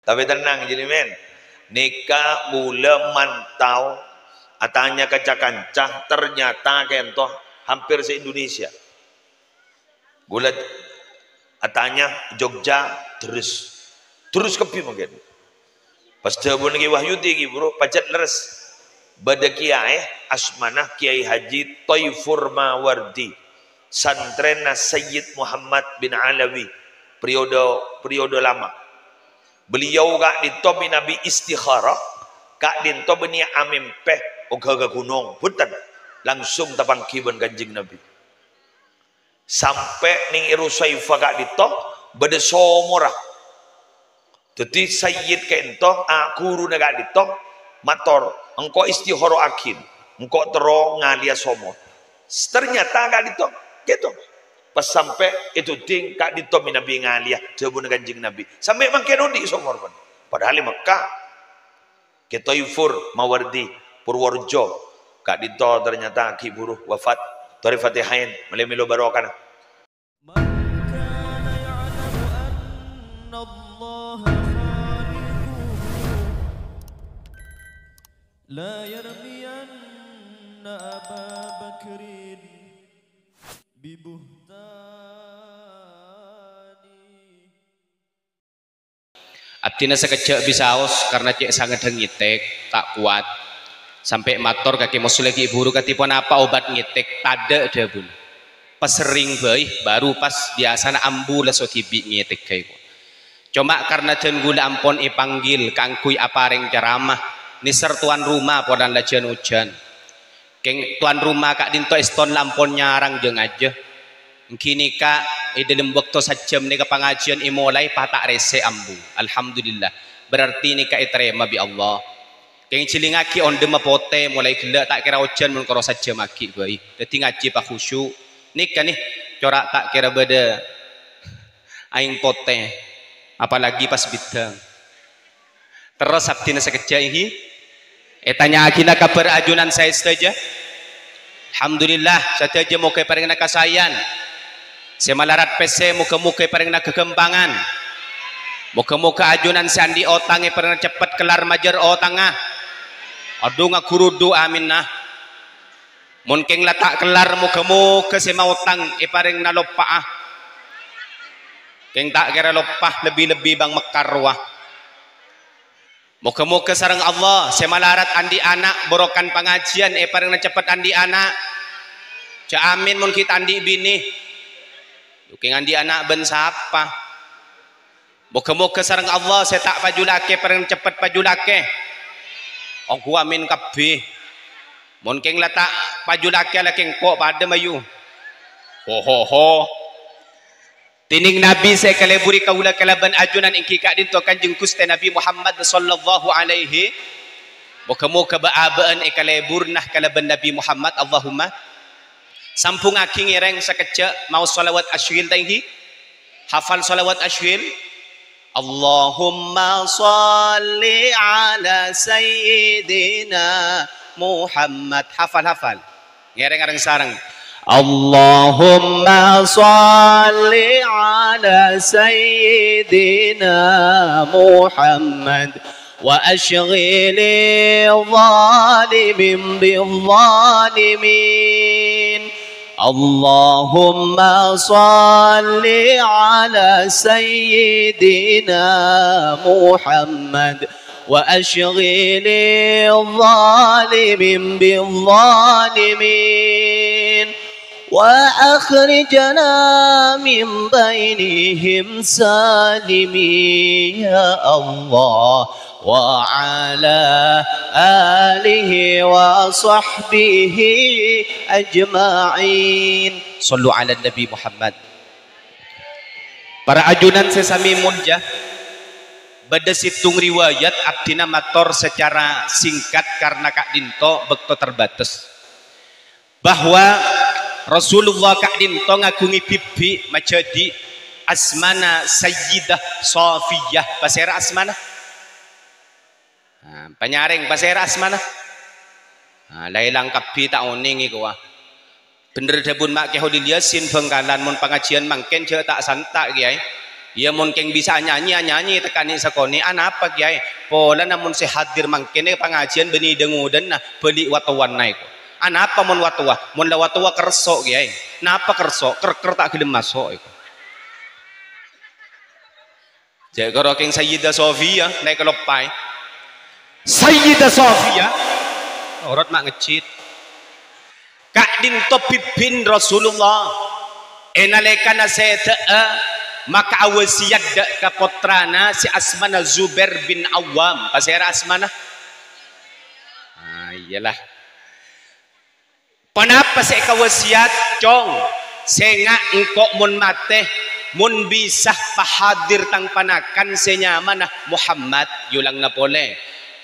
Tapi tenang jadi men. Nikah mula mantau atanya kancah-kancah ternyata kentoh hampir se-Indonesia. Gula atanya Jogja terus kepi mungkin. Pas tabun lagi wahyu tinggi bro, pacet leres. Bada kiai asmanah Kiai Haji Toifur Mawardi. Santrena Sayyid Muhammad bin Alawi. Periode lama. Beliau kak ditobi Nabi istikharah, kak ditobi ni amim peh ogaga gunung, hutan langsung tapang kiban kanjeng Nabi. Sampai ning Irusaifa kak ditob bade somora. Jadi Sayyid kento guru na kak ditob mator engko istikharah akin, engko tero ngalia somo. Ternyata kak ditob gitu. Pas sampai itu ting kak ditomi Nabi ngalia jabun kanjeng Nabi sampai mangkeno di somor pun padahal di Mekah ke Toifur Mawardi Purworejo kak dito ternyata ki buruh wafat dari Fatihain melo barokah la yarmiyanna Aba Bakrin bibuhtani. Abdina sekejap bisaos karena cek sangat ngitek tak kuat sampai mator kaki musuh lagi buru katipun apa obat ngitek tada ada bun pas sering baru pas biasa na ambu leso tibi ngitek kayak cuma karena jen gula ampon ipanggil kangkui apareng ceramah niser tuan rumah podan lajan hujan keng tuan rumah kak dinto eston lampon nyarang jeng aja kini kak dalam waktu sajam nih pengajian imulai patak rese ambu alhamdulillah berarti nih kak terima bi Allah keng cilingaki on dema pote mulai gila tak kira hujan mun karo sajam aki baik jadi ngaji pak khusyuk nih kan nih corak tak kira beda aing pote apalagi pas bidang terus sabtina sekejap ini tanya akina kabar ajunan saya saja alhamdulillah saja mau ke pareng nakasayan semalarat PC muka-muka pareng kegembangan muka-muka ajunan sandi otange pareng cepat kelar majar otangah aduh ngakurudu amin nah mungkin letak kelar muka-muka sema otang pareng nalopah keng tak kira lopah lebih-lebih bang mekarwah muka-muka sarang Allah semalarat andi anak borokan pengajian pareng cepat andi anak ca amin mun kita andi bini Duking andi anak ben siapa? Moga-moga sareng Allah saya tak pajulake pareng cepet pajulake. Aku amin kabeh. Mun keng letak pajulake laking kok pada mayu. Ho. Tining Nabi saya kaleburi kaula kalaban ajunan ingki kak dinto Kanjeng Gusti Nabi Muhammad sallallahu alaihi. Moga-moga baabaan kalebur nah kalaban Nabi Muhammad Allahumma sampung aki ngireng sekejap mau salawat asyil tinggi hafal salawat asyil Allahumma salli ala sayyidina Muhammad hafal ngireng sarang Allahumma salli ala sayyidina Muhammad wa ashghili zalimin bil zalimin Allahumma salli ala sayyidina Muhammad wa ashghili zalimin bil zalimin wa akhrijna min bainihim salimin ya Allah wa ala alihi wa sahbihi ajma'in sallu ala Nabi Muhammad. Para ajunan sesami munjah bada situng riwayat abdina mator secara singkat karena kak dinto bekto terbatas bahwa Rasulullah kak dinto ngagungi bibi majadi asmana Sayyidah Safiyah pasera asmana penyaring pasera asmana lailang kabi tak oning iku wah bener debun mak ke hodil yasin bengkalan mun pengajian mangken je tak santak kiai Ya mungkin bisa nyanyi tekani sakoni apa kiai pola namun si hadir mangkene pengajian beni dengudan nah beli watuan naik apa mun watuwa mun la watuwa kerso kiai napa kerso ker tak gelem masuk iku jadi kalau keng Sayyidah Sofia naik kelopai Sayyidah Sofia orang mak ngecit kak dinto pimpin Rasulullah enalekana seta maka awasiat dak ka putrana si asmana Zubair bin Awam pasera asmana iyalah panapa sa kawasiat cong senga engko mun mate mun bisa pahadir tang panakan senyamana Muhammad yulang na pole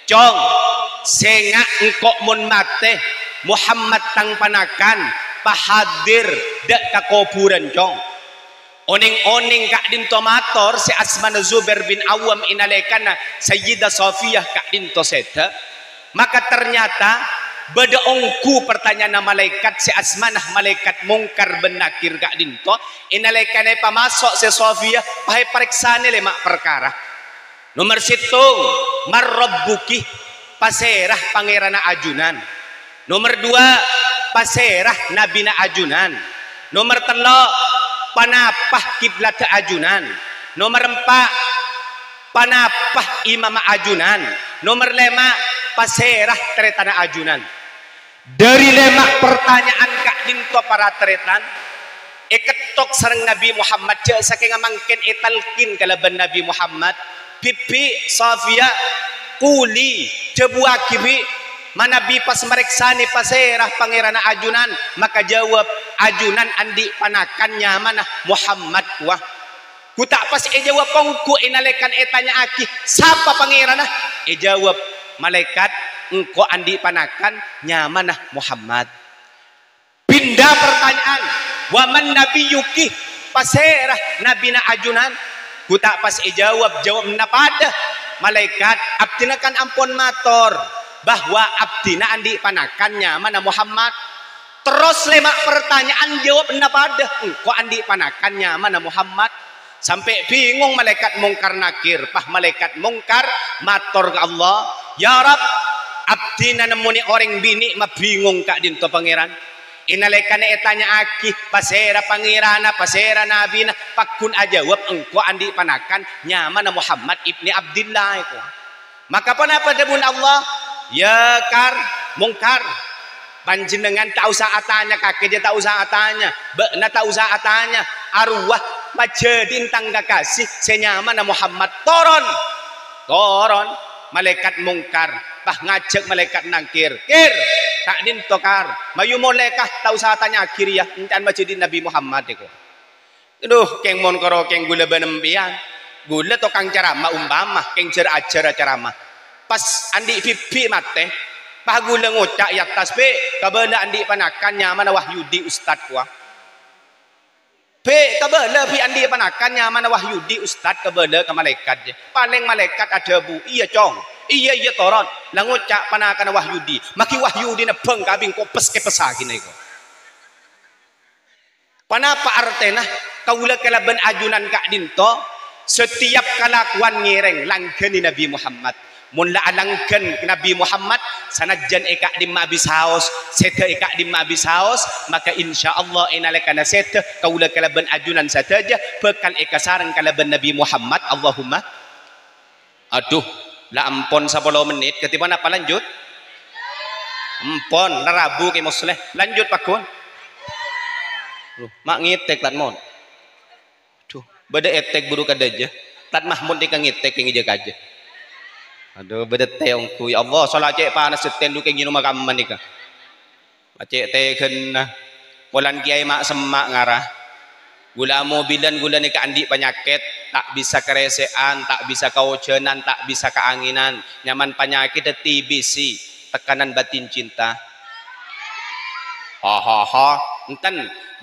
cong senga engko mun mate Muhammad tang panakan pahadir dak ka kuburan cong oning-oning kak dinto mator si Asmana Zubair bin Awam inalekan na Sayyidah Sofiyah kak dinto seta maka ternyata badaongku pertanyaan na malaikat si Asmanah malaikat mungkar bin nakir kak dinto inalekan na pamasok si Sofiyah pahay pariksa nila mak perkara nomor 1 marrabbuki paserah pangeran na ajunan nomor 2 paserah nabi na ajunan nomor 3 panapah kiblat ajunan nomor 4 panapah imam ajunan nomor 5 paserah teretana ajunan dari 5 pertanyaan kak dinto para teretan iketok sareng Nabi Muhammad je saking mangken italkin kalaban Nabi Muhammad pipi Sofia kuli jebuah kibi manabi pas mereksani paserah pangeran ajunan maka jawab ajunan andi panakan nyamanah Muhammad wah ku tak pas jawab kongku inalekan tanya aki siapa pangeranah jawab malaikat engko andi panakan nyamanah Muhammad pindah pertanyaan waman nabi yuki paserah nabi na ajunan ku tak pas jawab na pada malaikat abdinakan ampun mator bahwa abdina andi panakannya mana Muhammad terus 5 pertanyaan jawab na pada engko andi panakannya mana Muhammad sampai bingung malaikat mungkar nakir pah malaikat mungkar mator ke Allah ya Rab abdina nemuni orang bini mah bingung kak dinto pangeran inalekan tanya aki pasera pangirana pasera nabina pakun ajawab engko andi panakan nyamana Muhammad ibni Abdillah itu maka kenapa debun Allah ya kar mungkar panjenengan tak usah atanya kakek dia tak usah atanya bekna tak usah atanya arwah majadin tangga kasih senyamana Muhammad toron malaikat mungkar pah ngajak malaikat nangkir kir tak din tokar mayu molekah tak usah tanya akhir ya encan majadin Nabi Muhammad itu aduh keng mon karo keng gula benembian gula tokang ceramah umpamah keng acara ceramah pas andi pipi mate pagula ngucak ya tasbe kabala andi panakannya mana Wahyudi ustad kuah pe kabala pi andi panakannya mana Wahyudi ustad kabala ke malaikat je paling malaikat ada bu iya cong iya toron la ngucak panakan Wahyudi maki Wahyudi na beng kabing kopes ke pesagin iko panapa artena kaula kalaban ajunan kak dinto setiap kalakuan ngireng langgeni Nabi Muhammad mula alangkan Nabi Muhammad sanadjan eka di mabis haus seta eka di mabis haus maka insyaallah inalekana seta kaula kalaban ajunan sataja bekal eka sareng kalaban Nabi Muhammad Allahumma aduh la ampon 10 menit ketiban apa lanjut ampon narabu ke musleh lanjut pakun mak ngitek tat mon aduh beda etek buru kadaja tat mahmud dikang ngitek yang ija kaja aduh beda teongku ya Allah salah cek panas seten lu keng gino makaman nika cek teken bulan kiai mak semak ngarah gula mobilan gula nika andi penyakit tak bisa keresean tak bisa kaucenan tak bisa keanginan nyaman penyakit TBC tekanan batin cinta enten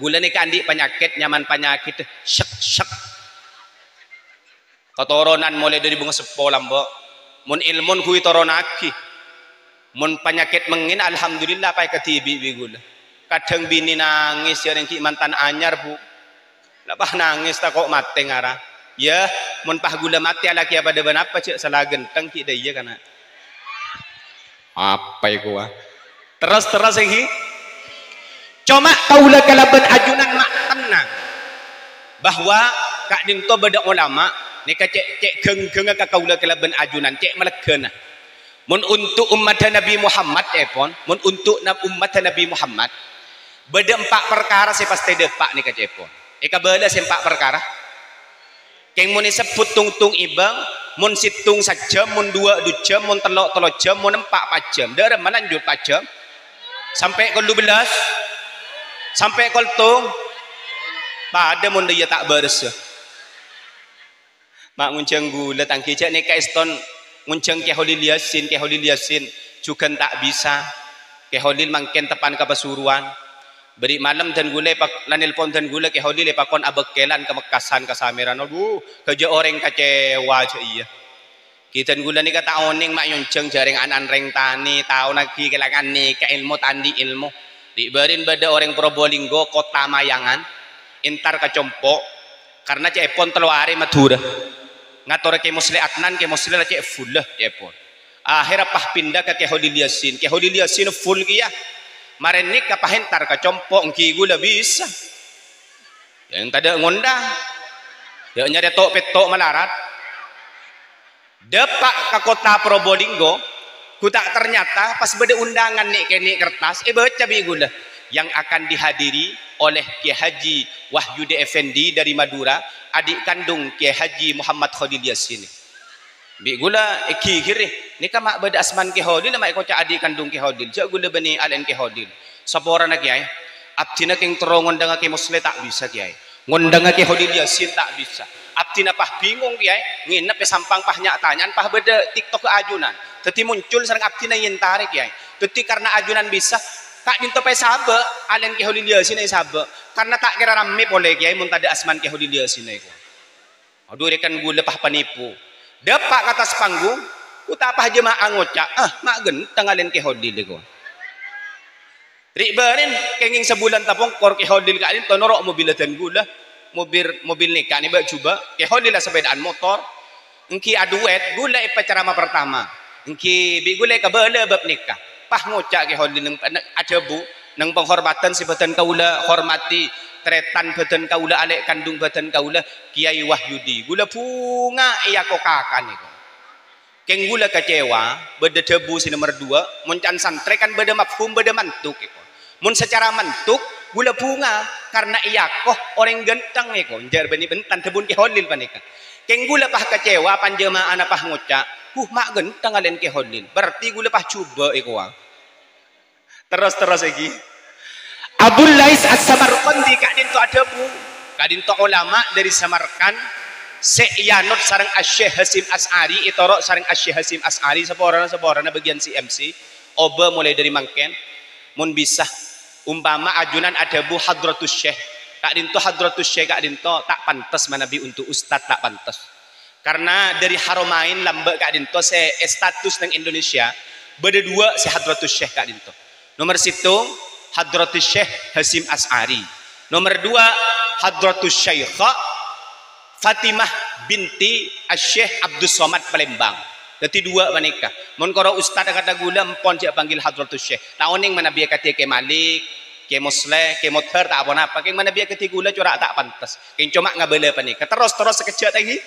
gula nika andi penyakit nyaman penyakit syek ketoronan mulai dari bunga sepolam mbok mun ilmun kui toronaki mun penyakit mengin alhamdulillah pai ketibi bigula kadang bini nangis ya ki mantan anyar bu lapah nangis tak kok mate ngara Ya, mun pah gula mati laki apa deban apa cek salah genteng ki iya kana. Apa iku ah? Terus lagi. Cuma kaula kalaban ajunan mak tenang. Bahwa kak dinto beda ulama nika cek geng-geng ka kaula kalaban ajunan cek melegana. Mun untuk umat Nabi Muhammad pon, mun untuk umat Nabi Muhammad beda 4 perkara saya pasti depak nika cek pon. Eka beda 4 perkara. Keng mun sebut tung ibang, mun situng sajam, mun 2 jam, mun telok jam, mun 4 jam. Dere melanjut 4 jam. Sampai ke 12 sampai ke tung pada mun dia tak beres. Mak ngunceng gula tangki cek nika eston ngunceng ke Holil Yasin juga tak bisa. Ke Holil mangken tepan ke Pasuruan. Beri malam dan gule pak lanil pon dan gule ke Holil pakon abekelan ke Mekasan ke Samiran. Aduh, kerja orang kecewa je iya. Kita gula ni kata oning mak yunceng jaring anan reng tani tahu lagi kelangan ni ke ilmu tandi ilmu. Diberin beda orang Probolinggo kota Mayangan intar ke Compok karena cepon telu hari Madura. Ngatur ke Musli Adnan ke Musli cek full lah cepon. Akhirnya pah pindah ke Holil Yasin. Ke Holil Yasin full kia. Marenik kapah entar ke Compok engki gula bisa. Yang tadi ngundang. Ya nyari tok petok melarat. Depak ke kota Probolinggo, ku tak ternyata pas beda undangan nih kene kertas, baca bigula yang akan dihadiri oleh Kiai Haji Wahyudi Effendi dari Madura, adik kandung Kiai Haji Muhammad Khalil Yasin. Bigula kiri, ni kan mak beda asman Kiai Khalil, mak kocak adik kandung Kiai Khalil, jak gula bani alen Kiai Khalil. Sapora nak Kiai, abdina keng terong ngundang Kiai Musli tak bisa Kiai, ngundang Kiai Khalil Yasin tak bisa. Abdi napah bingung Kiai, nginep sampang pah nyak tanyaan pah beda TikTok ke ajunan. Teti muncul sareng abdi na yen tarik Kiai. Teti karena ajunan bisa, kak dinto pe sabe, alen Kiai Holil Yasin sabe. Karena tak kira rame boleh Kiai mun tadi asman Kiai Holil Yasin iku. Aduh rekan gula pah penipu. Depak ke atas panggung, utapah jemaah ngocak, mak genteng alen Kiai Holil iku. Ribarin kenging sebulan tapong kor Kiai Holil kak dinto norok mobil dan gula. Mobil nikah ni coba ke Holil sepedaan motor engki aduet gula ceramah pertama engki bi gula ke bala bab nikah pah ngocak ke Holil nang ada bu nang penghormatan si badan kaula hormati tretan badan kaula alek kandung badan kaula Kiai Wahyudi gula bunga iya kok kakak niku keng gula kecewa beda debu si nomor 2 muncan santre kan beda mafhum beda mantuk iku mun secara mantuk gula bunga karena iya kok orang genteng eko jar bani bentan tebun Kiai Holil panika keng gula pah kecewa panjemaah ana pah ngocak mak genteng alen Kiai Holil berarti gula pah coba eko terus lagi Abul Lais As-Samarqandi kadin to ada bu kadin to ulama dari Samarkand Seyanut sareng Asy-Syaikh Hasyim As'ari itorok sareng Asy-Syaikh Hasyim As'ari seporana bagian CMC oba mulai dari mangken mun bisa umpama ajunan ada bu Hadratus Syekh kak dinto Hadratus Syekh kak dinto tak pantas manabi untuk ustad tak pantas karena dari Haromain lambek kak dinto status nang Indonesia beda 2 si Hadratus Syekh kak dinto nomor 1 Hadratus Syekh Hasyim As'ari nomor 2 Hadratus Syaikha Fatimah binti Asy-Syaikh Abdus Somad Palembang jadi 2 menikah mun karo ustad kata gula empon cek panggil Hadratus Syekh taoning manabi kata ke Malik ke Musleh ke Muthar tak apa-apa keng manabi kata gula corak tak pantas keng cuma ngabela panika terus sekejap lagi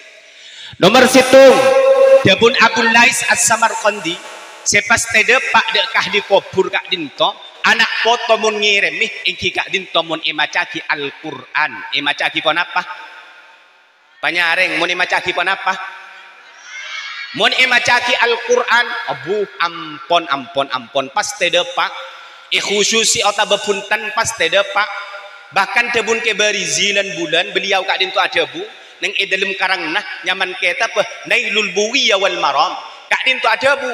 nomor 1 Dabun Abul Lais As-Samarqandi sepas tede pak dekah di kubur kak dinto anak foto mun ngiremih engki kak dinto mun imacaki Al-Qur'an imacaki pon apa panyareng mun imacaki pon apa mun imacaki Al-Qur'an abu ampon pas tede pak khususi ota bepuntan pas tede pak bahkan tebun ke barizilan bulan beliau kak dinto ada bu neng dalam karang nah nyaman kita apa Nailul Buwiyah wal Maram kak dinto ada bu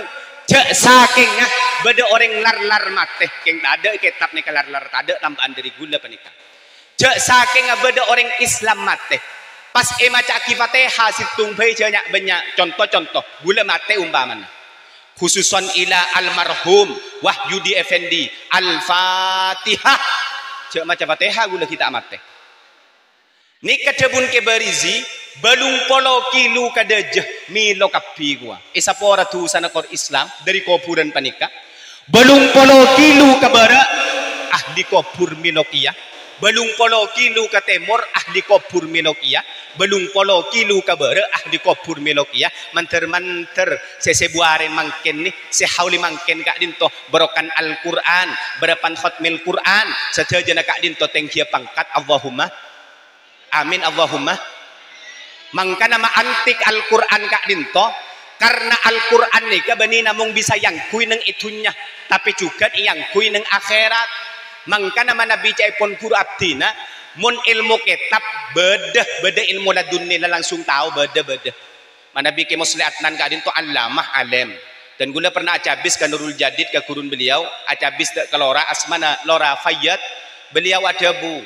cek saking beda orang lar mate keng tak ada kitab nih lar tak ada tambahan dari gula panika cek saking beda orang Islam mate pas macaki Fatihah situng bae banyak contoh gula mate umpamanya khususon ila almarhum Wahyudi Effendi Al-Fatihah cek maca Fatihah gula kita mate Ni kadebun ke barizi balung polo kilo kadejah milo kapi gua. Isa pora tu sana kor Islam dari kuburan panika. Balung polo kilo kabara ahli kubur minokia. Balung polo kilo ka temor ahli kubur minokia. Balung polo kilo kabara ahli kubur minokia. Manter sesebuarin mangken ni sehauli mangken kak dinto berokan Al-Quran berapan khutmil Quran saja na kak dinto tengkia pangkat Allahumma amin Allahumma. Mangka nama antik Al-Quran kak dinto karena Al-Quran ni kabani namung bisa yang kui neng itunya tapi juga yang kui neng akhirat. Mangka nama Nabi caipon guru abdina mun ilmu kitab beda ilmu ladunni langsung tahu beda mana Nabi ke muslihatnan kak dinto alamah alim dan gula pernah acabis ke Nurul Jadid ke gurun beliau acabis ke lora asmana lora fayyad beliau ada bu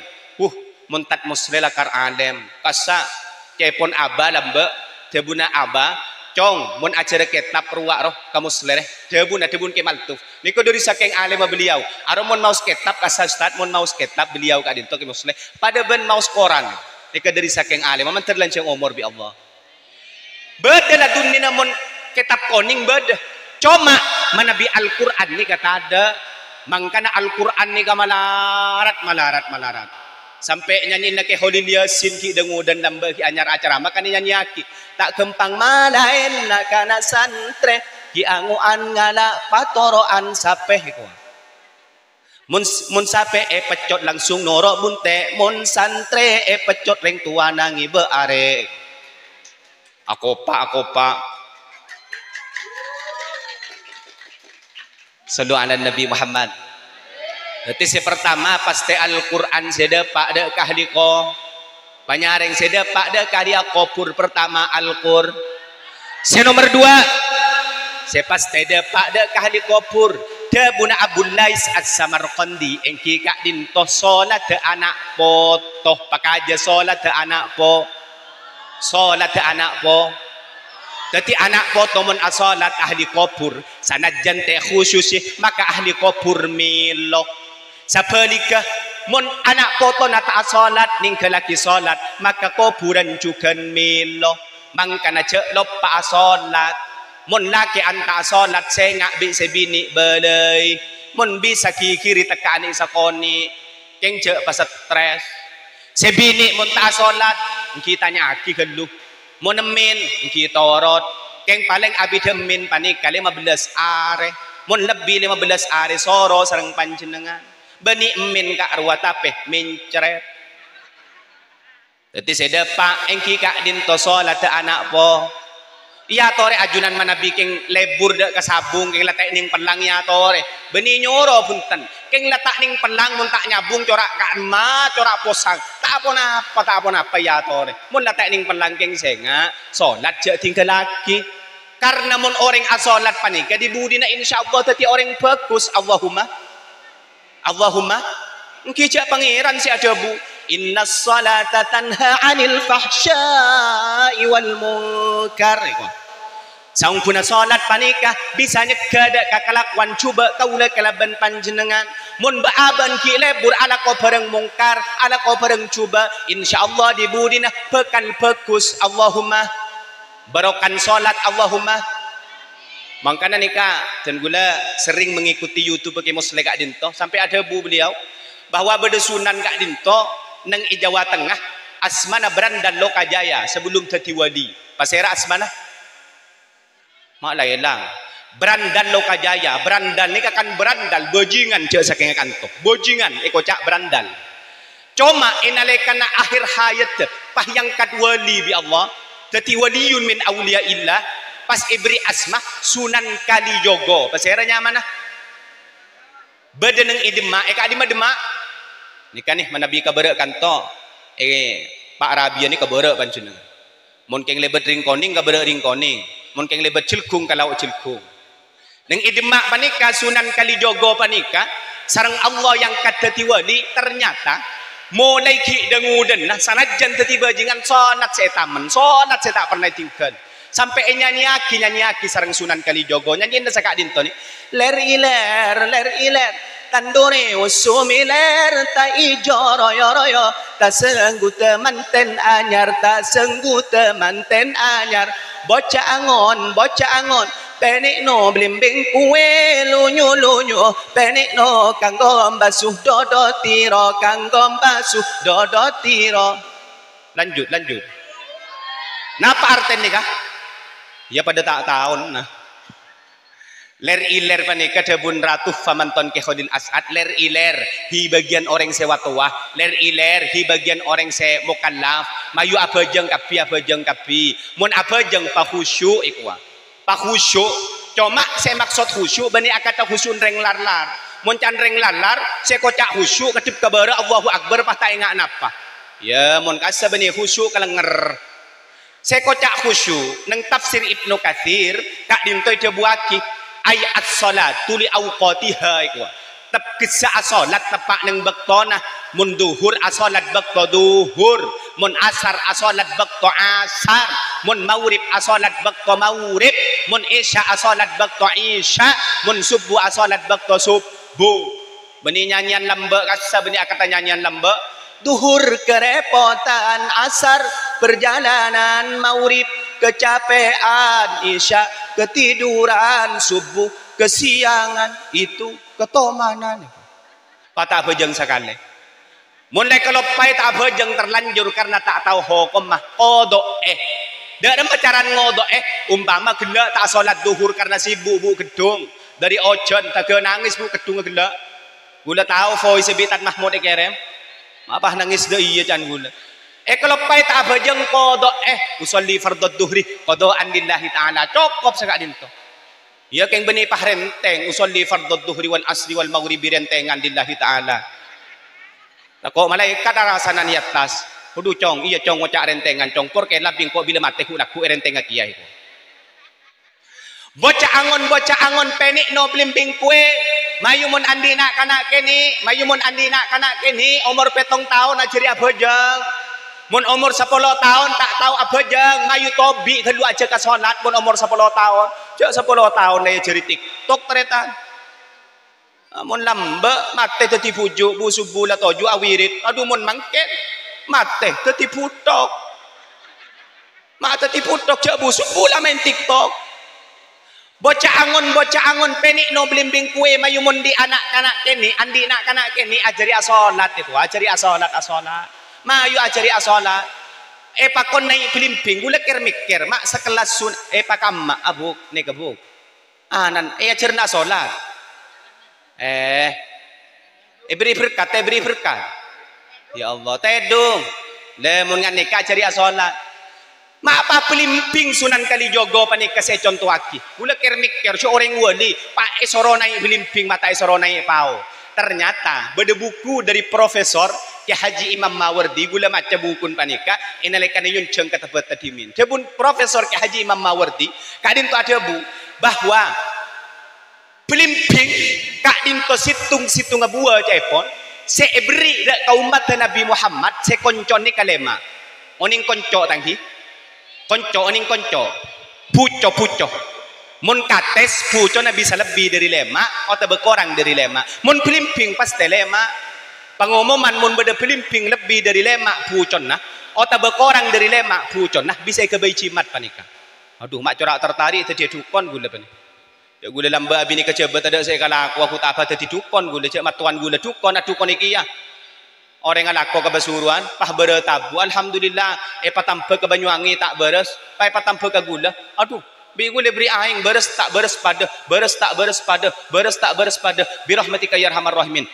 muntat musli lakar alim kasa caipon aba lambe tebuna aba cong mun acara kitab ruwak roh kamu selere tebun ke maltuf niko dari saking alim beliau aro mun maus kitab kasa ustad mun maus kitab beliau kak dinto ke musli pada ben maus koran niko dari saking alim man terlancang umur bi Allah beda lah dunia mun kitab koning beda cuma manabi Al-Quran ni kata ada mangkana Al-Quran ni malarat sampai nyanyi nak ke Holil Yasin ki dengu dan nambah ki anyar acara maka ni nyanyi aki tak kempang malain nak kana santre ki anguan ngala patoroan sapeh ko mun sapeh pecot langsung noro bunte mun santre pecot reng tua nangi beare akopa sallu ala Nabi Muhammad. Berarti si pertama pasti Al-Quran sedepak dek kahli ko panyaring sedepak dek kahli kopur pertama Al-Qur si nomor dua si pasti depak dek kahli kopur de buna Abul Lais As-Samarqandi engki kak dintoh solat de anak po toh pakaja solat de anak po jadi anak po tomon asolat ahli kopur sanajan teh khusus maka ahli kopur milok sapalika mon anak poto nata salat ning kelaki salat maka kuburan juga milo mangkana celop pa salat mon laki anta salat sengak bi sebini belai mon bisa kiri tekani sakoni keng ce pas stres sebini mon ta salat kita nyaki geluh mon nemin kita torot keng paling abi demin panik kali 15 are mon lebih 15 are soro sareng panjenengan bani min kak arwah tapeh mencret jadi sedepak engki kak dinto solat anak po iya tore ajunan mana biking lebur dek kasabung keng letak ning pelang ya tore bani nyoro punten keng letak ning pelang mun tak nyabung corak kak ma corak posang tak apa apa ya tore mun letak ning pelang keng senga solat je tinggal lagi karena mun orang asolat panika dibudina insyaallah tadi orang bagus Allahumma engkija pangeran si ada bu inna salata tanha anil fahsya'i wal munkar saung puna salat panika bisa nyegah kakalakwan cuba kaula kalaban panjenengan mun baaban ki lebur ala ko bareng mungkar ala ko bareng cuba insyaallah dibudina pekan bagus Allahumma barokan salat Allahumma. Makanya nikah dan gula sering mengikuti YouTube pakai muslim kak dinto sampai ada bu beliau bahwa berdesunan kak dinto neng Jawa Tengah asmana Brandan Lokajaya sebelum jadi wali pasera asmana mak layelang Brandan Lokajaya Brandan ni kan berandal bojingan je saking kanto bojingan cak berandal cuma inalekana akhir hayat pah yang kat wali bi Allah jadi waliyun min awliya illah pas ibri asmah Sunan Kalijogo paseranya mana bedeneng idema kak adima demak nikah nih manabi kabere kanto Pak Rabia ni kabere panjenengan mun keng lebet ringkoning kabere ringkoning mun keng lebet cilkung kalau cilkung neng idema panika Sunan Kalijogo panika sareng Allah yang kadati wali ternyata mulai ki dengudan nah sanajan tadi bajingan salat saya tamen salat saya tak pernah tinggal sampai nyanyi aki sareng Sunan Kalijogo nyanyi nda sakak dinto ni ler iler tandure usumiler ta ijo royo royo ta senggu temanten anyar ta senggu temanten anyar bocah angon penik no blimbing kue lunyu lunyu penik no kanggo basuh dodo tiro kanggo basuh dodo tiro. Lanjut napa artinya kah ya pada tak tahun nah ler iler panika debun ratu famanton ke khodin as'ad ler iler hi bagian orang sewa tua ler iler hi bagian orang se mukallaf mayu abajeng kapi mun abajeng pakhusyuk ikwa pakhusyuk cuma saya maksud khusyuk bani akata khusyuk reng lar mun can reng lar saya kocak khusyuk kedip kabara Allahu akbar pah tak ingat napa ya mun kasa bani khusyuk kalenger saya kocak khusyuk nang tafsir Ibnu Katsir kak dintoy debuaki ayat salat tuli awqatiha iku tep kisa salat tepak nang bektona mun duhur asalat bekto duhur mun asar asalat bekto asar mun maurib asalat bekto maurib mun isya asalat bekto isya mun subuh asalat bekto subuh beni nyanyian lembe kasa beni kata nyanyian lembe duhur kerepotan asar perjalanan maurib kecapean isya ketiduran subuh kesiangan itu ketomanan patah bejeng sekali mulai kalau pai tak bejeng terlanjur karena tak tahu hukum mah kodok dalam pacaran ngodok umpama gila tak sholat duhur karena sibuk bu gedung dari ojon tak nangis bu gedung gila gula tahu voice bitat Mahmud kerem apa nangis deh iya can gula kalau pai tak bejeng kodok usolli fardhu duhri qadaan lillahi ta'ala cukup sekak dinto ya keng beni pahrenteng usolli fardhu duhri wal asri wal maghribi rentengan lillahi ta'ala kok malaikat rasana niat tas kudu cong iya cong ngocak rentengan cong por ke labing kok bila mate ku laku rentengan kiai bocah angon penik no blimbing kue mayumun andi nak kana keni umur 7 tahun ajari abojang mun umur 10 tahun tak tahu abojang mayu tobi kedua aja ke salat mun umur 10 tahun cek 10 tahun aya jeri TikTok teretan mun lambe mate teti pujuk bu subuh la toju awirit aduh mun mangket mate teti putok cek bu subuh la main TikTok bocah angon penik no blimbing kue mayu mun di anak-anak keni andi anak-anak keni ajari asolat itu ajari asolat mayu ajari asolat pakon naik blimbing gula mikir mak sekelas sun pakamma abuk ne kebuk anan ajarna asolat beri berkat ya Allah tedung lemun ngan nikah ajari asolat mak apa blimbing Sunan Kalijogo panika saya contoh aki gula mikir si orang wali pak esoronai blimbing mata esoronai pau ternyata beda buku dari Profesor Ki Haji Imam Mawardi gula maca bukun panika inalekan yun ceng katabat tadimin debun Profesor Ki Haji Imam Mawardi kadin tu ada bu bahwa blimbing kadin to situng abua cepon se beri dak kaumat Nabi Muhammad se koncon ni kalema oning konco tangki konco oning konco puco mun kates puco na bisa lebih dari lema atau berkurang dari lema mun blimbing pasti lema pengumuman mun beda blimbing lebih dari lema pucon nah atau berkurang dari lema pucon nah bisa ke bayi cimat panika aduh mak corak tertarik tadi dukon gula pani ya gula lamba abini kejabat ada saya kalau aku tak apa tadi dukon gula cek matuan gula dukon iki ya orang alako kebasuruan pah beretabu alhamdulillah patampe ke Banyuwangi tak beres patampe ke gula aduh Bingule beri aing beres tak beres pada birahmatika ya arhamar rahimin.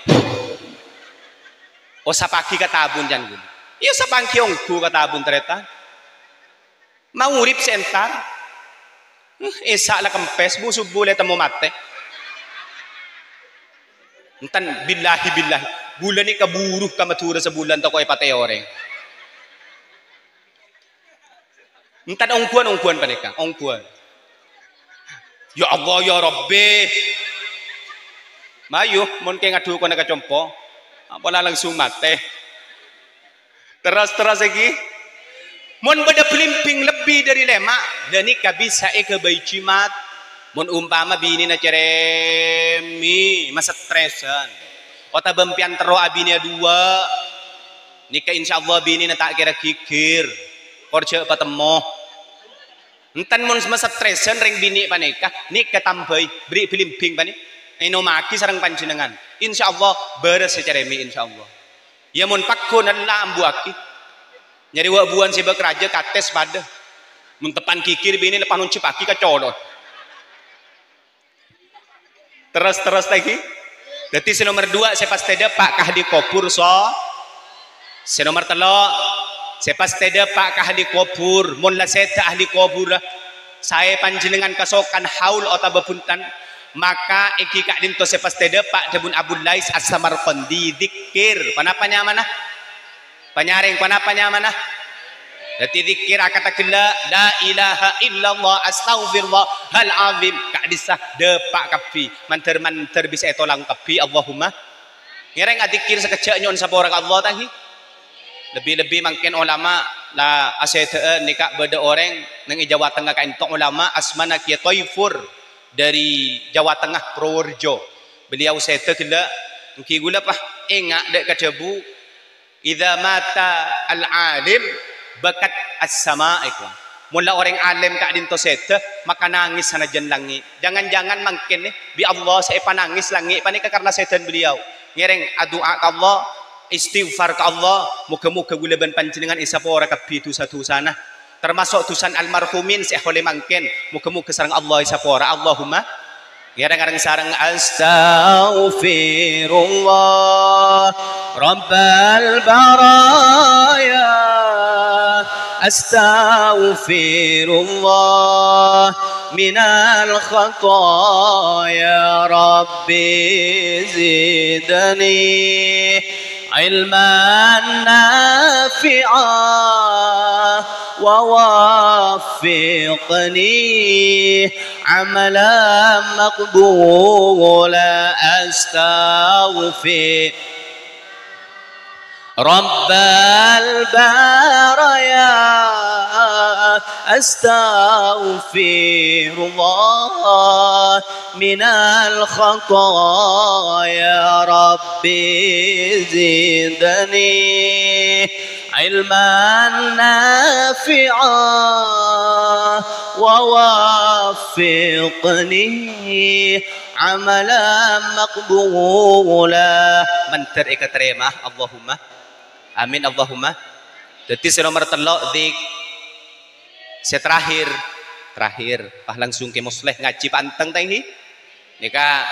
Oh sapaki kata abun jan gun. Iya sapangki ongku kata abun tereta. Mau urip sentar. Esa lah kempes bu subuh le temu mate. Entan billahi bulan ni keburuh kamatura sebulan toko epate orang. Entan ongkuan panika ongkuan. Ya Allah ya Rabbi. Mayu mun ke ngadu ko nakacompo. Apalah langsung mate. Terus lagi. Mun beda pelimping lebih dari lema dan nikah bisa ke bayi cimat. Mun umpama bini na ceremi masa stresan. Ota bempian tero abini dua. Nikah insyaallah bini na tak kira kikir. Korja patemo. Entan mun masa stresan ring bini panika nikah tambai beri bilimbing pani. Ino maki sareng panjenengan. Insyaallah beres seceremi insyaallah. Ya mun pakko nalla ambuaki. Nyari wak buan sebab raja kates pada. Mun tepan kikir bini lepas nun cipaki kacolot. Terus lagi. Jadi si nomor 2 saya pasti ada Pak Kahdi Kopur so. Si nomor 3 saya pasti ada Pak Kahdi Kopur. Mun la saya ahli kubur. Saya panjenengan kasokan haul atau bepuntan. Maka iki kak dinto saya pasti ada Pak Debun Abdul Lais As-Samarqandi dikir. Panapanya mana? Panyaring panapanya mana? Jadi dikir akatakilla la ilaha illallah astaghfirullah hal azim kak disah depak kapi manter bisa tolong kapi Allahumma ngereng adikir sekejap nyon sapa orang Allah tadi lebih mungkin ulama la asyate nikah beda orang nang Jawa Tengah kain tok ulama asmana Kiai Toifur dari Jawa Tengah Purworejo beliau sete kila ngki gula pah engak dek kadebu idza mata al alim bakat as-sama ikhwan. Mula orang alim kak dinto sete maka nangis sanajan langit. Jangan-jangan mungkin bi Allah saya panangis langit panika karena setan beliau. Ngereng doa ke Allah, istighfar ke Allah, muga-muga gulaban panjenengan isa ora kabi satu sana. Termasuk tusan almarhumin saya oleh mungkin muga-muga sareng Allah isa ora Allahumma ngereng sareng astaghfirullah rabbal baraya astaghfirullah minal khataaya rabbi zidni ilman nafi'ah wa waffiqni amalan maqbula astaghfir Rabbal baraya astaghfirullah minal khataaya rabbi zidni ilman nafi'ah wa waffiqni amalan maqbula mantar ikaterima Allahumma amin Allahumma. Jadi nomor telok dik saya terakhir pah langsung ke musleh ngaji panteng tadi nikah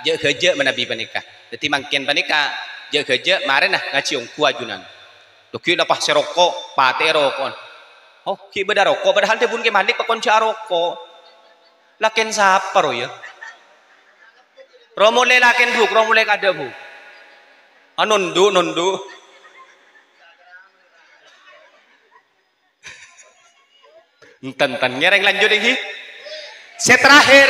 je geje menabi panika. Jadi mangkin panika je geje maren nah ngaji ongku ajunan. Doki lapah serokok pate rokon. Oh ki beda rokok padahal teh pun ke malik pakon rokok. Laken sapa ro ya? Romole laken bu, romole kada bu. Nundu. Enten ngereng lanjut lagi. Saya terakhir.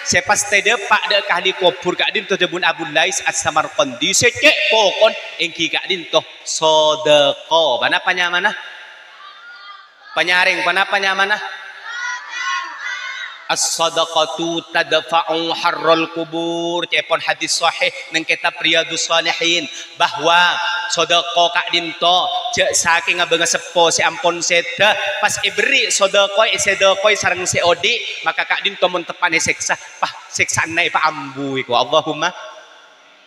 Saya pasti de Pak de kahli kubur kak dinto Debun Abdul Lais As-Samarqandi secek pokon engki kak dinto sedekah. Panapanya mana? Penyaring panapanya mana? As-sadaqatu tadfa'u harral kubur. Cepon hadis sahih nang kitab Riyadhus Shalihin bahwa sedekah kak dinto cek saking ngabeung sepo si ampun seda pas iberi sedekah sareng si odi maka kak dinto mun tepane siksa pah siksaan naik pa ambu iku Allahumma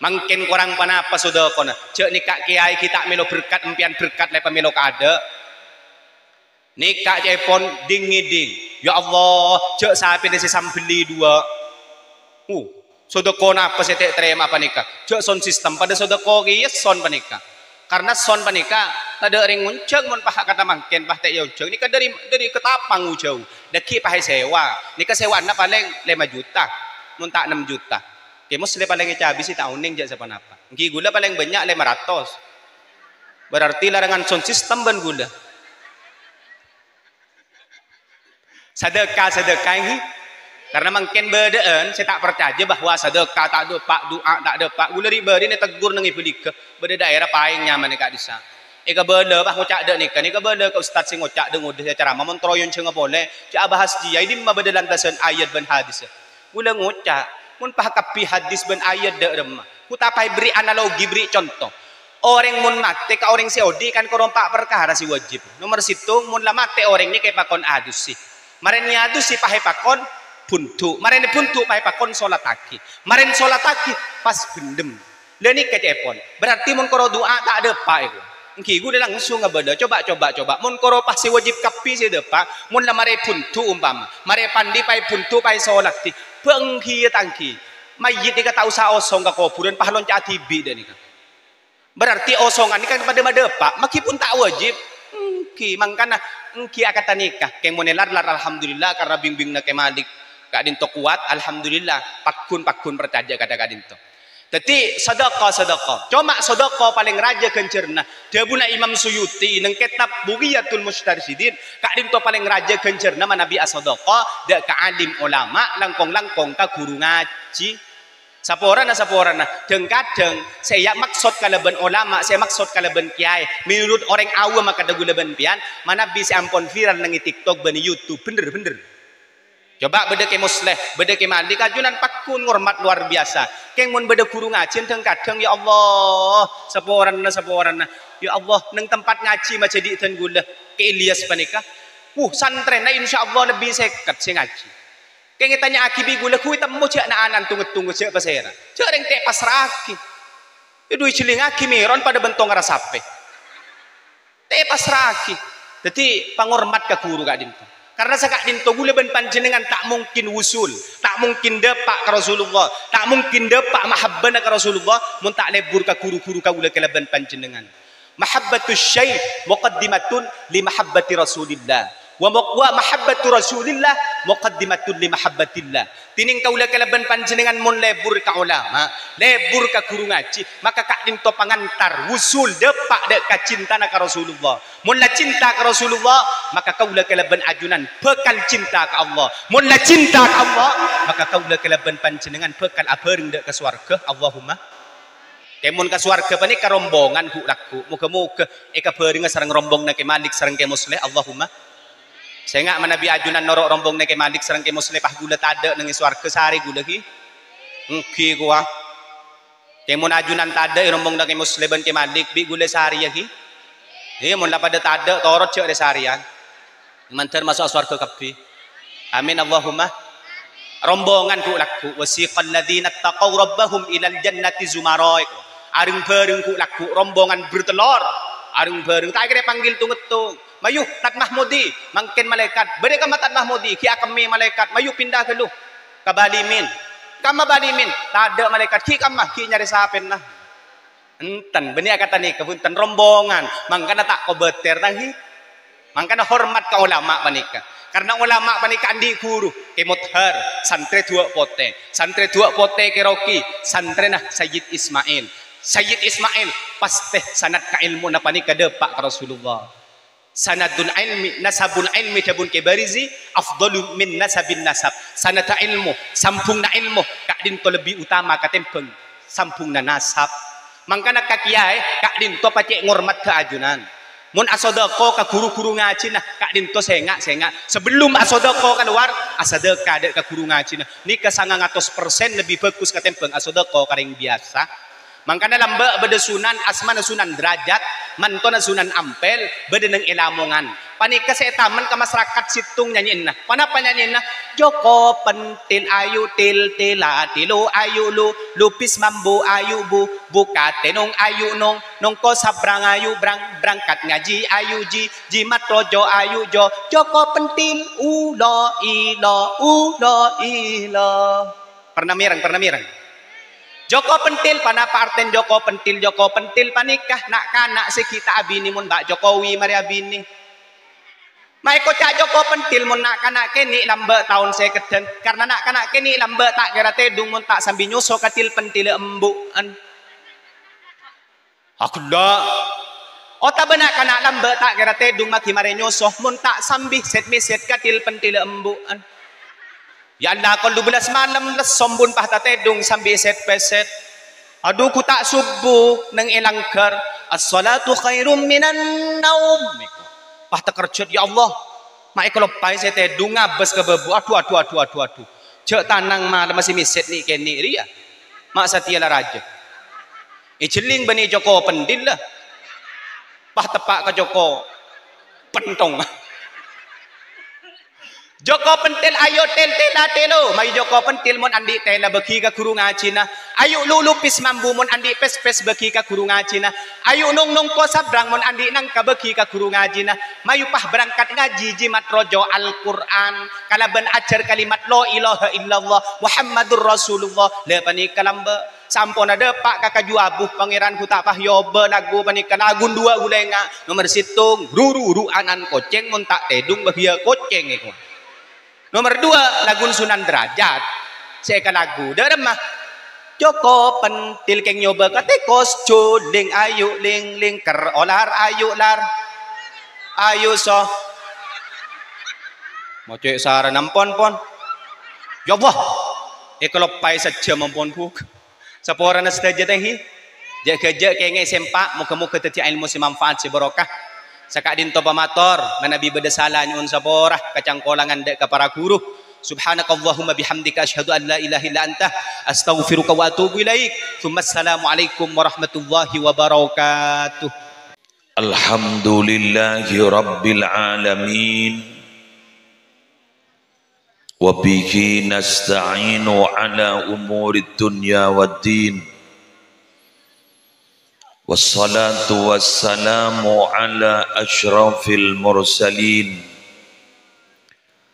mangkin kurang panapa sedekahna cek nikah kiai kita melo berkat empian berkat le pamelo kada nikah cepon ding-ding ya Allah cek sapi desi sambeli dua sedekah apa saya terima apa nikah cek sound system pada sedekah ki son panika karena son panika tada ring ngunceng mun pah kata mangken pah teh unceng nikah dari Ketapang jauh deki pah sewa nikah sewana paling 5 juta mun tak 6 juta kemus le paling cabi si tauning jak siapa napa ngki gula paling banyak 500 berarti larangan sound system ban gula sedekah ini karena mungkin bedaan saya tak percaya bahwa sedekah tak ada pak doa tak ada pak gula riba ini tegur nang ibu dika beda daerah paling nyaman nika disa ika bela bah ngocak dek nika bela ke ustaz sing ngocak deng udah ceramah montroyon cenga boleh cak bahas dia ini mah beda lantasan ayat ban hadis gula ngucap mun pah kapi hadis ben ayat dak remah ku tak pai beri analogi beri contoh orang mun mate ka orang Saudi kan korompak perkara si wajib nomor situ mun la mate orang ni kayak pakon adus sih maren ni adus si pahe pakon buntu maren buntu pahe pakon salat aki maren salat aki pas bendem leni kecepon berarti mun koro doa tak ada pak itu engki gue langsung ngabada coba mun koro pasti wajib kapi sih depa mun la mare puntu umpama mare pandi pai puntu pai salat ti pengki tangki mayit ni kata usah osong ka kuburan pah loncat tibi dan ni berarti osongan ni kan pada depa meskipun tak wajib engki mangkana engki akata nikah keng monelar lar alhamdulillah karena bimbing na ke malik kak dinto kuat alhamdulillah pakun percaya kata kak dinto. Jadi sedekah. Cuma sedekah paling raja kencerna. Dia pun Imam Suyuti nang kitab Bughiyatul Mustarsyidin. Kak dinto paling raja kencerna manabi sedekah dak ka alim ulama langkong ka guru ngaji. Saporana kadang saya maksud kalaban ulama, saya maksud kalaban kiai. Menurut orang awam maka dagu leben pian, mana bisa ampun viral nang TikTok ben YouTube bener. Coba beda ke musleh, beda ke mandi kajunan pakun ngormat luar biasa. Keng mun beda guru ngaji kadang ya Allah, saporana. Ya Allah, nang tempat ngaji macam di ten gula ke Ilyas panika. Santren insyaallah lebih sekat sing ngaji. Keng tanya akibi gula ku temu cek na anan tunggu cek pasera. Cek reng te pasraki. Itu ciling aki miron pada bentong rasape. Te pasraki. Jadi pangormat ke guru kak dinto. Karena sakak dinto gula ben panjenengan tak mungkin wusul, tak mungkin depak ke Rasulullah, tak mungkin depak mahabbana ke Rasulullah, mun tak lebur ke guru-guru ka gula kelaban panjenengan. Mahabbatus syai' muqaddimatun li mahabbati Rasulillah. Wa mahabbatu Rasulillah muqaddimatun li mahabbatillah. Tining kaula kalaban panjenengan mun lebur ka ulama, lebur ka guru ngaji, maka kak dinto pangantar wusul depak dek ka cintana ka Rasulullah. Mun la cinta ka Rasulullah, maka kaula kalaban ajunan bekal cinta ka Allah. Mun la cinta ka Allah, maka kaula kalaban panjenengan bekal abeureng dek ka swarga. Allahumma kemun ka swarga pani ka rombongan ku laku. Muga-muga eka beureng sareng rombong na ke Malik sareng ke Musleh. Allahumma saya nggak manabi ajunan norok rombong neke Malik serang ke Muslim pah gula tada nengi swarga sehari gula ki engki kuah kemun ajunan tada rombong neke Muslim ban ke Malik bi gula sehari ya ki mun la pada tada torot cek de seharian mantar masuk swarga kapi amin Allahumma rombongan ku laku wasiqal ladzina taqaw rabbahum ilal jannati zumara aring bareng ku laku rombongan bertelur aring bareng tak kira panggil tungetung mayu tat mahmudi mangkin malaikat bade ka matat mahmudi ki akami malaikat mayu pindah ke lu ka balimin kama balimin tada malaikat ki kamah ki nyari sapen lah enten benih kata ni kepunten rombongan mangkana tak ko beter tangi mangkana hormat ka ulama panika karena ulama panika andi guru ke muthar santre dua pote ke roki santre nah Sayyid Ismail pasti sanad ka ilmu na panika depak ka Rasulullah sanadul ilmi nasabul ilmi jabun kebarizi afdalu min nasabin nasab sanata ilmu sampungna ilmu kak dinto lebih utama katempeng sampungna nasab mangkana kak kiai kak dinto pacek ngormat ke ajunan mun asodako ka guru-guru ngaji nah kak dinto sengak sebelum asodako keluar asadeka dek ka guru ngaji nah ni ke 100% lebih bagus katempeng asodako karing biasa mangkana lamba beda sunan asmana sunan derajat mantona sunan ampel beda neng elamongan panika saya taman ke masyarakat situng nyanyiin nah panapa nyanyiin nah Joko pentil ayu til tila tilu ayu lu lupis mambu ayu bu buka tenong ayu nong ko sabrang ayu berangkat ngaji ayu jimat rojo ayu Joko pentil ulo ilo pernah mirang Joko pentil panapa arten Joko pentil panikah nak kanak sekita abini mun Mbak Jokowi mari abini mai ko cak Joko pentil mun nak kanak keni lambe tahun saya keden karena nak kanak keni lambe tak kira tedung mun tak sambil nyuso katil pentil embuan aku dah ota benak kanak lambe tak kira tedung maki mari nyuso mun tak sambil set katil pentil embuan ya Allah kon 12 malam les sombun pah tatedung sambil peset aduh ku tak subuh nang elangkar as-salatu khairum minan naum pah tekerjut ya Allah mak kalau pai saya tedung ngabes ke bebu aduh cek tanang mah masih miset ni keni dia mak Satya lah raja jeling bani Joko pendil lah pah tepak ke Joko pentong Joko pentil ayo tel telo mai Joko pentil mon andi tela beki ka guru ngaji na ayo lulupis mambu mon andi pes beki ka guru ngaji na ayo nong ko sabrang mon andi nang ka beki ka guru ngaji na mayu pah berangkat ngaji jimat rojo Al-Qur'an kalaban ajar kalimat la ilaha illallah Muhammadur Rasulullah le pani kalamba sampun ada pak kakak juabuh pangeran ku tak pah yoba lagu panikan agun dua gulenga nomor situng ruru anan koceng mon tak tedung bahia koceng iku nomor 2 lagun Sunan Derajat saya kan lagu deremah Joko pentil keng nyoba katekos joling ayu ling ker olar ayu lar ayu so mau cek saran ampon pon ya Allah kalau pai saja mampun puk sapora na saja tehi jaga kenge sempak muka-muka teti ilmu si manfaat si barokah saka dinto pamator manabi bedasala nyun sapora kacang kolangan dek ka para guru subhanakallahumma bihamdika asyhadu an la ilaha illa anta astaghfiruka wa atubu ilaik assalamualaikum warahmatullahi wabarakatuh alhamdulillahi rabbil alamin wa bihi nasta'inu ala umuri dunya waddin wassalatu wassalamu ala asyrafil mursalin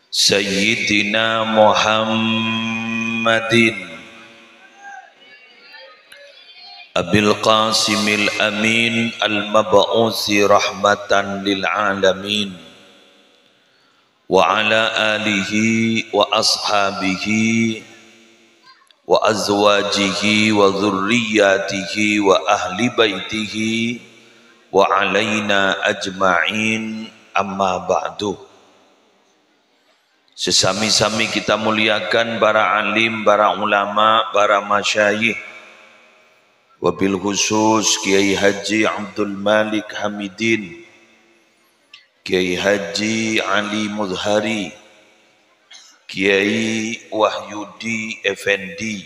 sayyidina Muhammadin abil qasimil amin al mab'uthi rahmatan lil alamin wa ala alihi wa ashabihi wa azwajihi wa dhurriyyatihi wa ahli baitihi wa alaina ajma'in amma ba'du. Sesami-sami kita muliakan para alim, para ulama, para masyayikh, wabil khusus Kiai Haji Abdul Malik Hamidin, Kiai Haji Ali Mudhari, Kiai Wahyudi Effendi,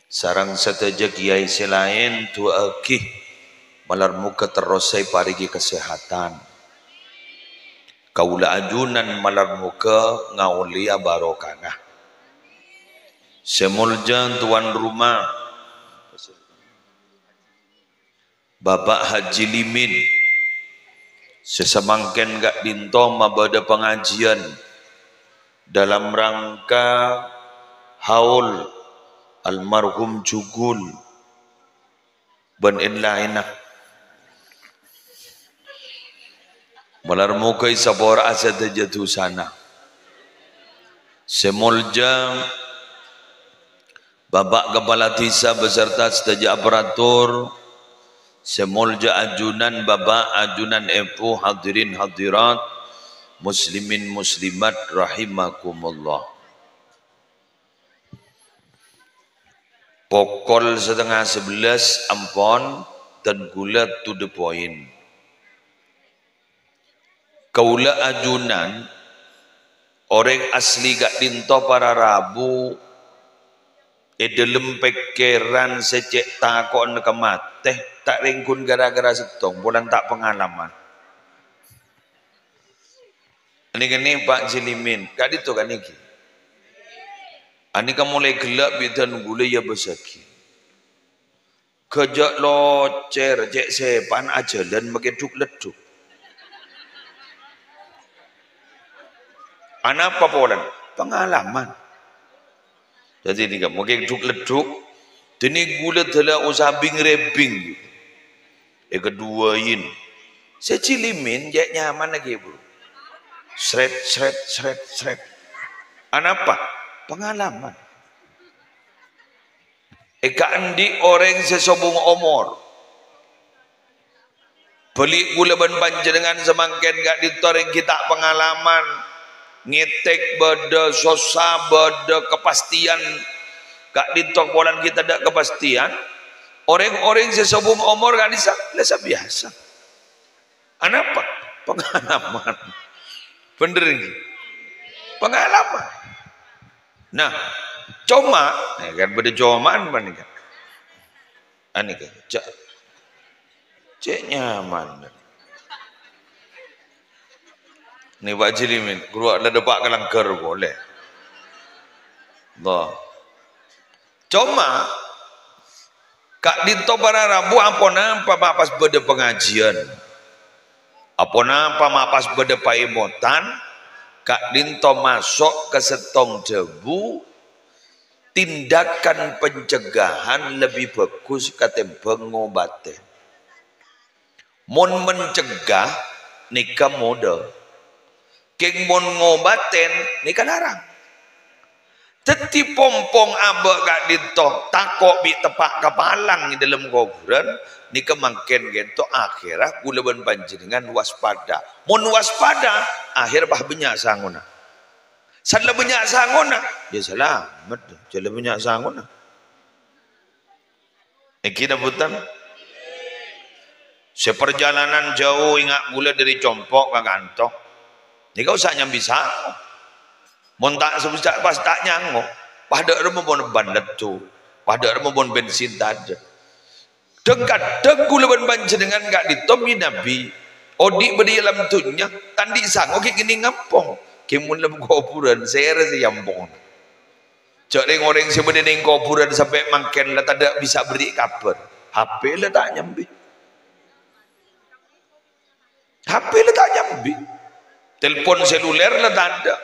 sarang sateja kiai selain tu akih malar muka terosai parigi kesehatan. Kaula ajunan malar muka ngaulia barokah. Semuljan tuan rumah Bapak Haji Limin sesemangken gak dinto mabada pengajian dalam rangka haul almarhum Jugul ben enlainak malar muka isabor asa jatuh sana semulja Bapak Kepala Desa beserta setaja aparatur semulja ajunan Bapak ajunan Epu hadirin hadirat muslimin muslimat rahimakumullah. Pukul 10:30 ampon dan gula to the point. Kaula ajunan orang asli gak dinto para rabu dalam pikiran secek takon kemateh tak ringkun gara-gara setong bulan tak pengalaman. Ini Pak Jilimin, kak itu kan ini. Ani kamu mulai gelap bidan gula ya besaki. Kejak locer, cek sepan aja dan makin duk leduk. Anak apa polan? Pengalaman. Jadi ini kamu makin duk leduk. Ini gula telah usah bing rebing. Keduain. Saya Jilimin, jak nyaman lagi bro. Sret. Apa? Pengalaman. Eka andi orang sesobung omor. Beli gula ban panjenengan semangken gak ditoreng kita pengalaman. Ngetek beda sosa beda kepastian. Gak ditok bolan kita ada kepastian. Orang-orang sesobung omor gak bisa biasa. Apa? Pengalaman. Bener ini pengalaman. Nah, coma, kan pada comaan mana kan? Ani kan, cek nyaman. Ni Pak Jilimin, keluar ada depak kelangker boleh. Bah. Cuma Kak Dinto para Rabu apa nampak mapas beda pengajian. Apa nampak mapas beda paimotan. Kak Dinto masuk ke setong debu. Tindakan pencegahan lebih bagus ketimbang ngobatin. Mon mencegah nikah modal. Keng mon ngobatin nikah larang. Teti pompong abek Kak Dinto takok bi tepak kepalang di dalam kuburan ni kemangken gento akhirah gulaban panjenengan waspada. Mon waspada akhir bah banyak sanguna. Sadla banyak sanguna dia selamat jala banyak sanguna. Iki daputan seperjalanan jauh ingat gula dari Compok ke Kantok. Ni kau usah nyambi sang. Mon tak sebut pas tak nyangok. Pada remo bon bandet tu. Pada remo bon bensin tadi. Dekat degul ban panjenengan gak ditomi Nabi. Odi beri dalam tunya tandi sang oke gini ngampong. Kimun lem kuburan saya rasa yampong. Cak orang sebenarnya ning kuburan sampai mangken lah tak bisa beri kabar. HP lah tak nyambi. HP lah tak nyambi. Telepon seluler lah tak ada.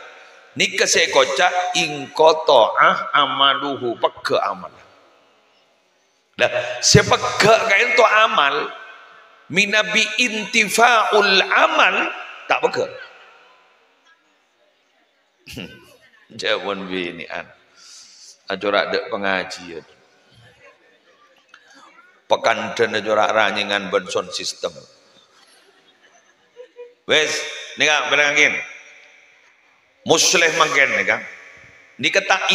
Nikah saya kocak ingkoto'ah amaluhu peke amal. Nah, sepeka kain to amal minabi intifa'ul amal tak peke. Jawaban binian. Ajorak dek pengajian. Pekan dan ajorak ranyangan benson sistem. Wes, nikah berangin. Musleh mangken ni kan. Ni kata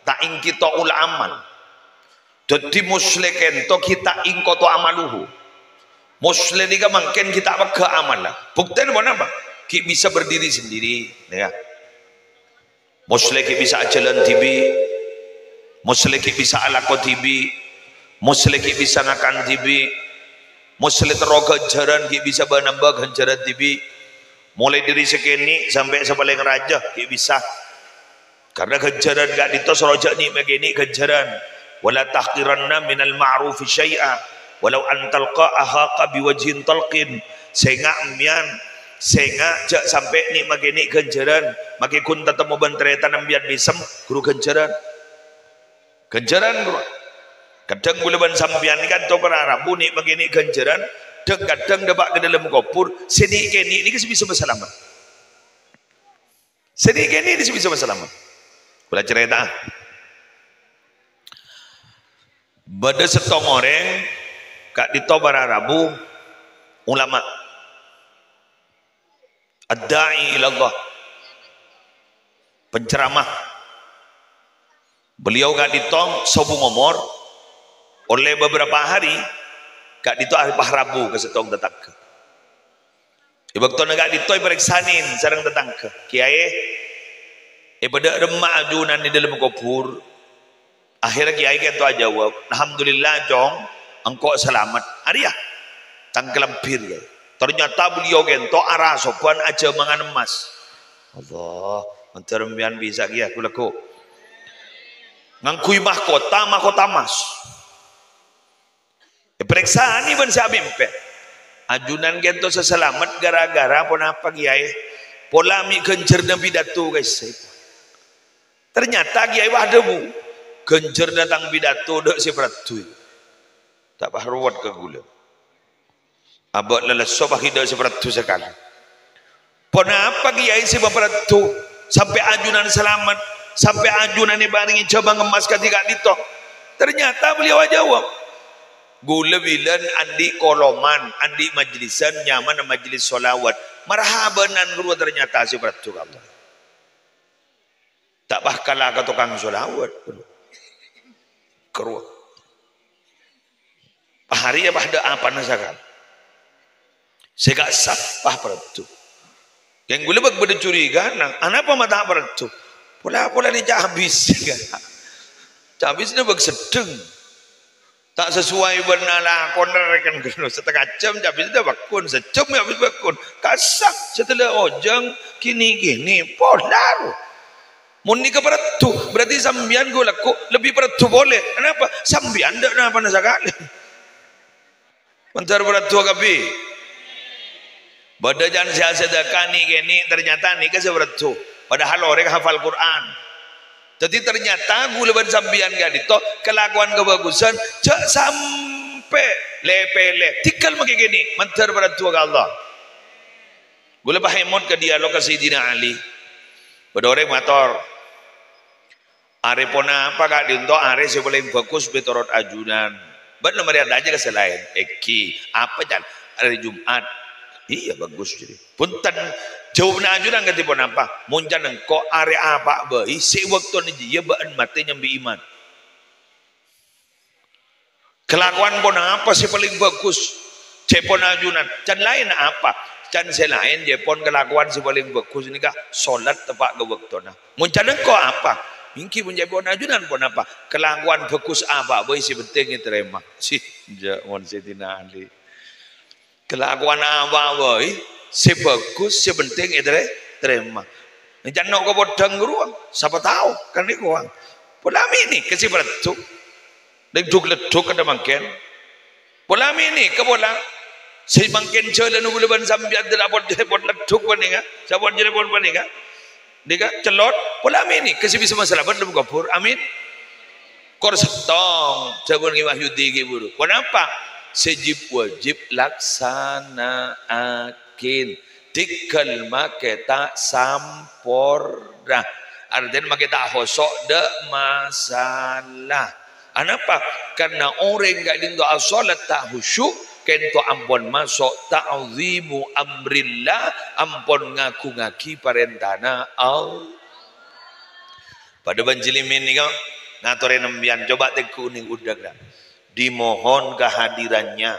tak ingkito ul amal. Jadi musleh kento kita ingkoto amaluhu. Musleh ni kan mangken kita apa ke amal lah. Bukti ni apa? Kita bisa berdiri sendiri. Ya. Musleh kita bisa jalan tibi. Musleh kita bisa alako tibi. Musleh kita bisa ngakan tibi. Musleh teroga jaran kita bisa menambah ganjaran tibi. Mulai dari sekini sampai sepaling raja kita bisa. Karena ganjaran gak ditos rojak ni begini ganjaran. Wala tahqiranna minal ma'rufi syai'a walau an talqa ahaka biwajhin talqin. Sehingga mian sehingga jak sampai ni begini ganjaran. Maki kun tetemu bentretan ambian bisem guru ganjaran. Ganjaran guru. Kadang bulan sambian kan to para Rabu ni begini ganjaran. Kadang dapat ke dalam kubur sedikit ni bisa berselamat. Sedikit ni bisa berselamat. Boleh cerita. Pada setong orang Kak Dito para Rabu ulama ad-da'i ila Allah penceramah. Beliau Kak Dito sobu ngomor oleh beberapa hari Kak Dito Pak Rabu ke setong tetangga. Ibu tona Kak Dito periksanin sareng tetangga. Kiai pada remak ajunan di dalam kubur. Akhirnya kiai kan tu jawab, alhamdulillah jong, engkau selamat. Ada ya? Tangkelempir ya. Ternyata beliau kan tu arah sopan aja mangan emas. Allah, antaramian bisa kia kulaku. Ngangkui mahkota emas. Periksaan ni pun saya bimpet. Ajunan gento seselamat gara-gara pun apa kiai? Pola mi genjer dan pidato guys. Ternyata kiai ada bu. Genjer datang pidato dok si peratu. Tak bahruat ke gula. Abad leles sobah hidup si peratu sekali. Pon apa kiai si peratu sampai ajunan selamat, sampai ajunan ni baringi coba ngemas ketika Dito. Ternyata beliau jawab. Gula bilan andi koloman, andi majlisan nyaman majlis solawat. Marhabanan guru ternyata si peratu Allah. Tak bahkalah ke tukang solawat. Keruah. Hari ya bahda apa nasakan. Segak sapah peratu. Yang gula bak berde curiga nang. Anapa mata peratu? Pola ni cak habis. Cak habis ni bersedeng. Tak sesuai benar lah koner kan kena setengah jam cak habis dah bakun sejam habis bakun. Kasak setelah ojang kini pola. Mun ni keperatu berarti sambian go laku lebih peratu boleh. Kenapa? Sambian dak apa nak sekali. Bentar peratu kapi. Bada jangan saya sedekah ni gini ternyata ni ke seperatu. Padahal orang hafal Quran. Jadi ternyata gula ban sambian gadito kelakuan kebagusan cak sampai lepele tikal maki gini mentar peratu ke Allah. Gula pahimot ke dialog ke Sayyidina Ali. Pada orang motor. Are pona apa kak dinto are sebelum fokus betorot ajunan. Benar meriah aja ke selain eki apa jan hari Jumat. Iya bagus jadi. Punten jauh na ajunan ganti pon apa? Muncan engko are apa bayi si waktu ni dia baan mati nyambi iman. Kelakuan pon apa sih paling bagus? Cepon ajunan. Can lain apa? Can selain jepon kelakuan si paling bagus ni kah? Solat tepat ke waktu na. Muncan engko apa? Mungkin menjadi pon ajunan pon apa? Kelakuan bagus apa? Bayi si penting terima. Si jangan Sayyidina Ali. Kelakuan apa boy sebagus sepenting itu terima. Jangan nak kau bodang ruang. Siapa tahu kan ni ruang. Pola ini kasih beratu. Leduk ada mungkin. Pola ini ke bola. Si mungkin jalan nunggu leban sambil ada apa jadi pot leduk paninga. Siapa jadi pot paninga. Dia celot. Pola ini kasih bisa masalah dalam kapur. Amin. Kor setong. Siapa ni wahyudi giburu. Kenapa? Sejib wajib laksanakan dikal make tak sampurna artinya make tak hosok de masalah kenapa? Karena orang gak dinto as-salat tak khusyuk kento ampun masuk ta'zimu amrillah ampun ngaku ngaki parentana Allah pada banjilimin ni kau ngatorin nembian coba teku ning udag dah dimohon kehadirannya,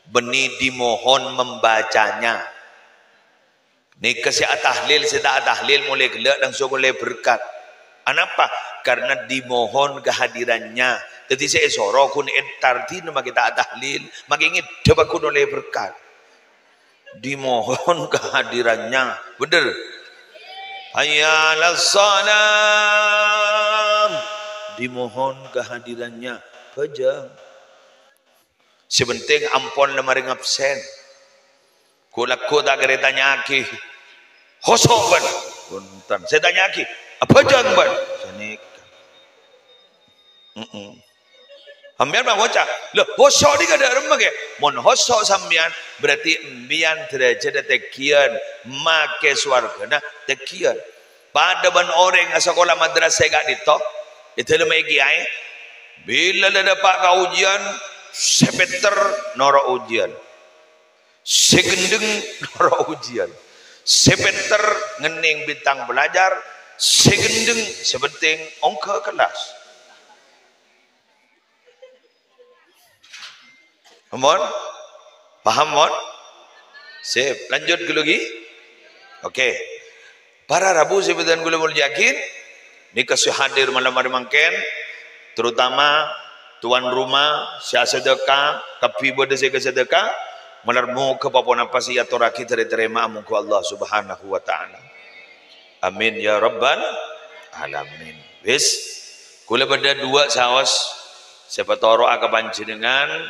benih dimohon membacanya. Ni kesya tahlil, saya tahlil mulai gelak langsung mulai berkat. Kenapa? Karena dimohon kehadirannya. Jadi saya sorok kun entarti nama kita tahlil, makin ingin coba kun oleh berkat. Dimohon kehadirannya, betul. Hayyalas salam. Dimohon kehadirannya. Pejam. Sebenting ampun lemaring absen. Kulaku tak kira tanya aki. Hosok ban. Punten. Saya tanya aki. Apa jang ban? Sanik. Ambian bang bocah. Loh, hosok ni kada remah ke? Mon hosok sambian berarti ambian derajat tekian make swarga nah tekian. Pada ban orang sekolah madrasah gak ditok. Itu lemah kiai. Bila dapat ujian, sepeter noro ujian, segendeng noro ujian, sepeter ngening bintang belajar, segendeng sebenting ongka kelas. Mohon, paham mohon? Sip, lanjut ke lagi. Okey. Para Rabu sebenarnya gula mul yakin, ni kasih hadir malam hari mangken. Terutama tuan rumah sia sedekah kapi bode se sedekah melarmu ke papon apa sih atau rakit terima amunku Allah Subhanahu wa taala. Amin ya rabbal alamin. Wis kula beda dua saos siapa toro aga panjenengan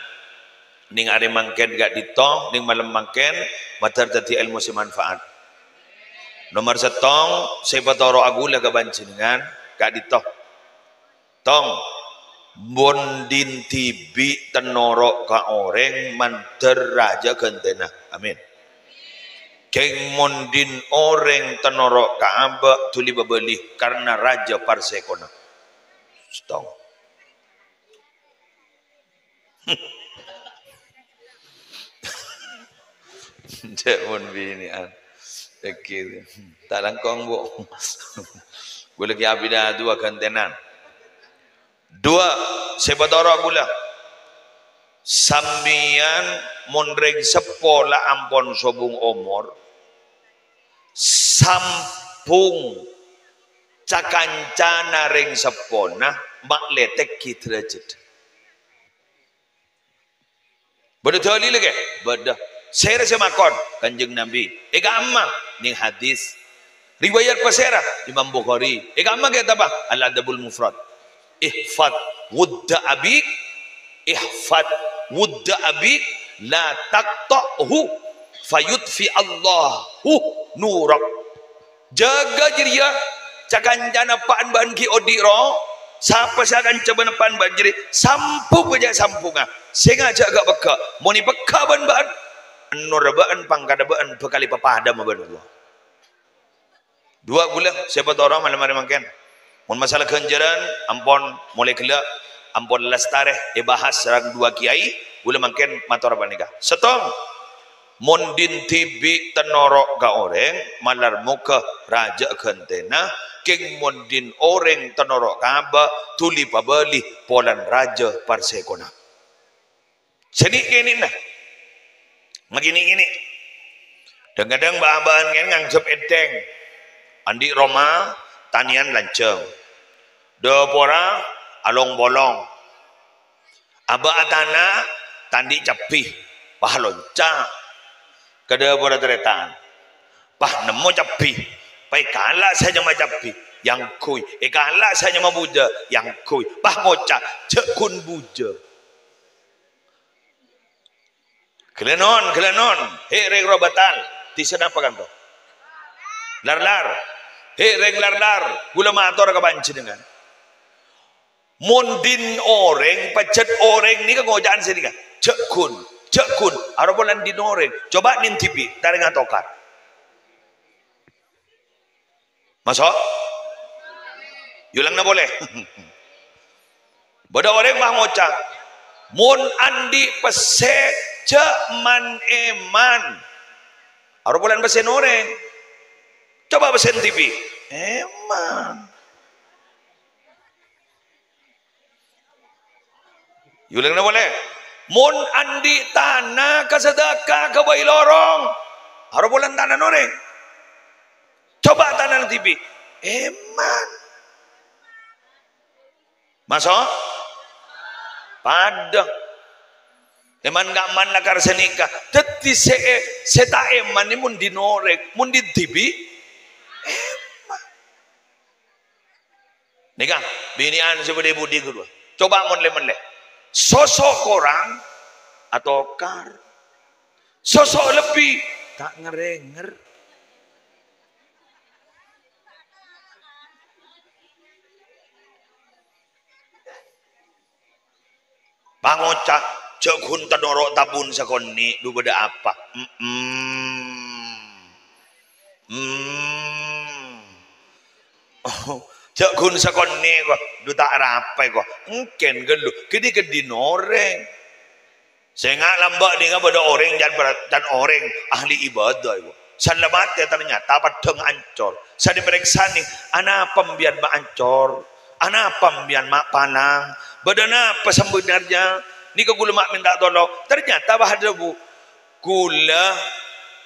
ning are mangken gak ditong ning malam mangken matar dadi ilmu semanfaat. Nomor setong siapa toro agula ga panjenengan gak ditong. Tong bondin tibi tenorok ka orang manter raja gentena amin keng mondin orang tenorok ka amba tuli babeli karena raja parsekona stong Cekun bini an dekir talangkong bu gue lagi abida dua gentenan dua sebatoro gula sambian mondreng sepola ampon sobung omor sampung Cakancana ring sepona mak letek kitrajit. Betul lagi, bedah. Saya rasa makon kanjeng Nabi. Eka amma ning hadis. Riwayat pasera Imam Bukhari. Eka amma kata apa? Al-Adabul Mufrad. Ihfad wudda abik, ihfad wudda abik, la taqta'hu fayudfi Allahu nurak. Jaga jiria cakanjana paan ban ki odiro. Siapa sakan coba nepan banjiri sampu aja sampunga sengaja agak beka mau ni beka ban nurabaan pangkadabaan bekali papada maban Allah dua gula siapa tahu orang malam-malam makan mun masalah kenjaran ampon mulai kelak ampon lastareh bahas serang dua kiai gula makan mator banika setong mondin tibi tenorok ga oreng malar muka raja kentena king mondin oreng tenorok kaba tuli pabali polan raja parsekona seni kini nah begini kadang-kadang bahan-bahan kan ngancep edeng andi Roma tanian lanceng dopora along bolong aba atana tandi capi pah lonca kada pora teretan pah nemu capi pai kalah saja macapi yang kui kalah saja mabuja yang kui pah moca cekun buja kelenon reng robatal tisana apa kan to lar reng lar gula mator ka banci dengan mondin oreng pacet oreng ni ka ngojaan sini ka cekun arobolan din oreng coba nin tipi dari ngatokar masuk yulang na boleh bodoh orang mah ngocak mun andi pese man eman aru bulan pesen orang coba pesen TV eman yulang na boleh mun andi tanah kasadaka kabai lorong aru bulan tanah orang coba tanah TV eman masuk pada eman gak man nakar senika teti seta eman ni mun dinorek mun di TV eman nikah binian sebagai budi kedua coba menle sosok orang atau kar sosok lebih tak ngerenger pangocak cekun tadorok tabun sakonni du beda apa cekun sakonni kok du tak rapai kok engken gelu kedi noreng saya ngak lambak dengan pada orang dan orang ahli ibadah kok selamat ya ternyata padeng ancor saya diperiksa nih anak pembian mak ancor anak pembian mak panang badana apa sebenarnya ni ke gula mak minta tolong ternyata bahada bu gula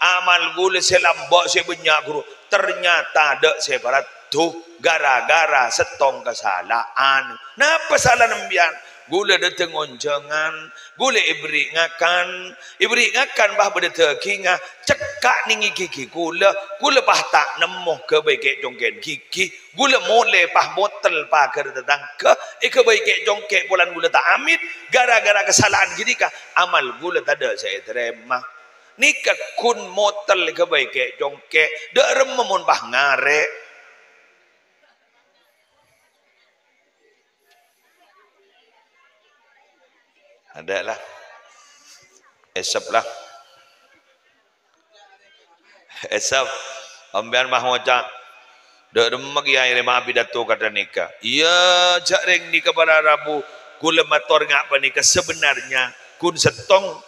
amal gula selambak sebanyak guru ternyata ada separat tuh gara-gara setong kesalahan napa salah nembian gula dateng onjangan gula ibri ngakan bah beda tekinga cekak ningi kiki gula bah tak nemuh ke baik jongken kiki gula mole pah botel pah ke datang ke baik jongke bulan gula tak amit gara-gara kesalahan gini kah amal gula tak ada saya terima nikah kun motel ke baik jongke derem memun bah ngare ada lah esap lah esap ambian mah ngocak dak demek ya ire mah pidato kata nikah iya jak reng nikah pada Rabu gula mator ngak apa nikah sebenarnya kun setong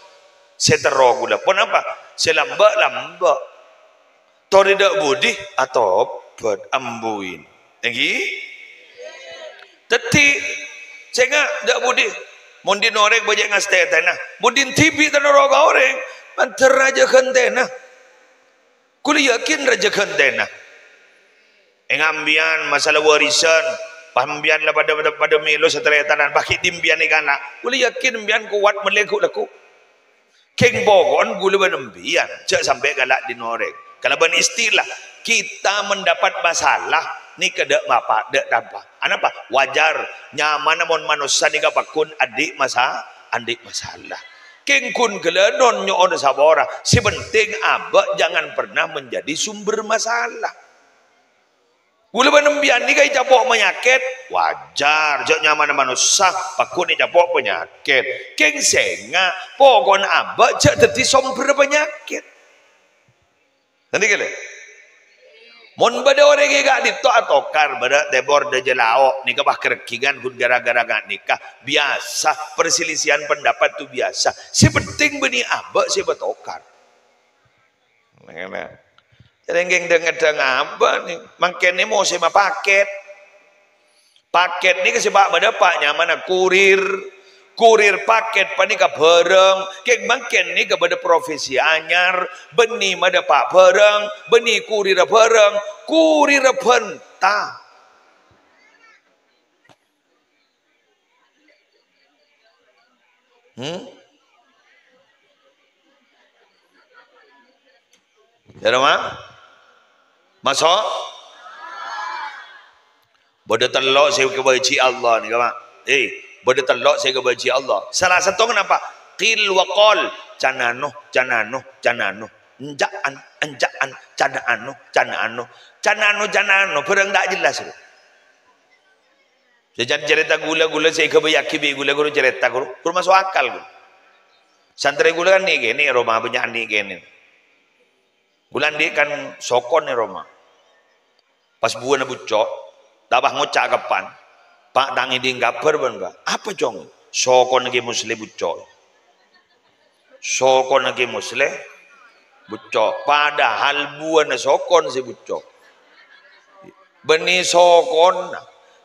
setero gula pun apa selamba tori dak budi atau bad ambuin lagi teti cenga dak budi mundin orek bajak ngaste tanah mundin TV tanah roga orek banter raja kentena kuli yakin raja kentena Engambian masalah warisan, pambian lah pada melo setelah tanan pakit dimbian ikan lah. Gula yakin mbian kuat melekuk laku. Keng bogon gula benembian, cak sampai galak dinoreng. Kalau ben istilah kita mendapat masalah ni kedak apa dek dampak. Apa? Wajar nyaman mon manusia ni kapakun adik masalah. Keng kun geledon nyon sabora. Si penting abak jangan pernah menjadi sumber masalah. Gula benembian ni kai capok penyakit wajar jak nyaman manusia pakun ni capok penyakit. Keng senga pokon abak jak dadi sumber penyakit. Nanti kele. Mon bade orang gak ditok atokar bade tebor de jelao nikah bah kerkingan kun gara-gara gak nikah biasa perselisihan pendapat tu biasa. Si penting beni abak si betokar. Renggeng dengar apa nih? Makin ni mau sema paket. Paket ni kesebab mendapat nyaman kurir paket panika bareng. Kek makin ni kepada profesi anyar. Beni mendapat bareng. Beni kurir pentah. Ya rumah? Masuk? Bodoh telok saya kebaci Allah ni kawan. Bodoh telok saya kebaci Allah. Salah satu kenapa? Qil wa qal. Canano. Enjaan. Canano. Perang tak jelas. Saya cerita gula-gula saya kebayaki gula-gula cerita guru. Guru masuk akal guru. Santri gula kan ni gini. Roma banyak ni gini. Bulan dia kan sokon ni Roma. Pas buah na bucok, tabah ngocak kapan. Pak tangi di ngapar bangga. Apa jong? Sokon lagi muslim bucok. Sokon lagi muslim bucok. Padahal buah na sokon si bucok. Beni sokon.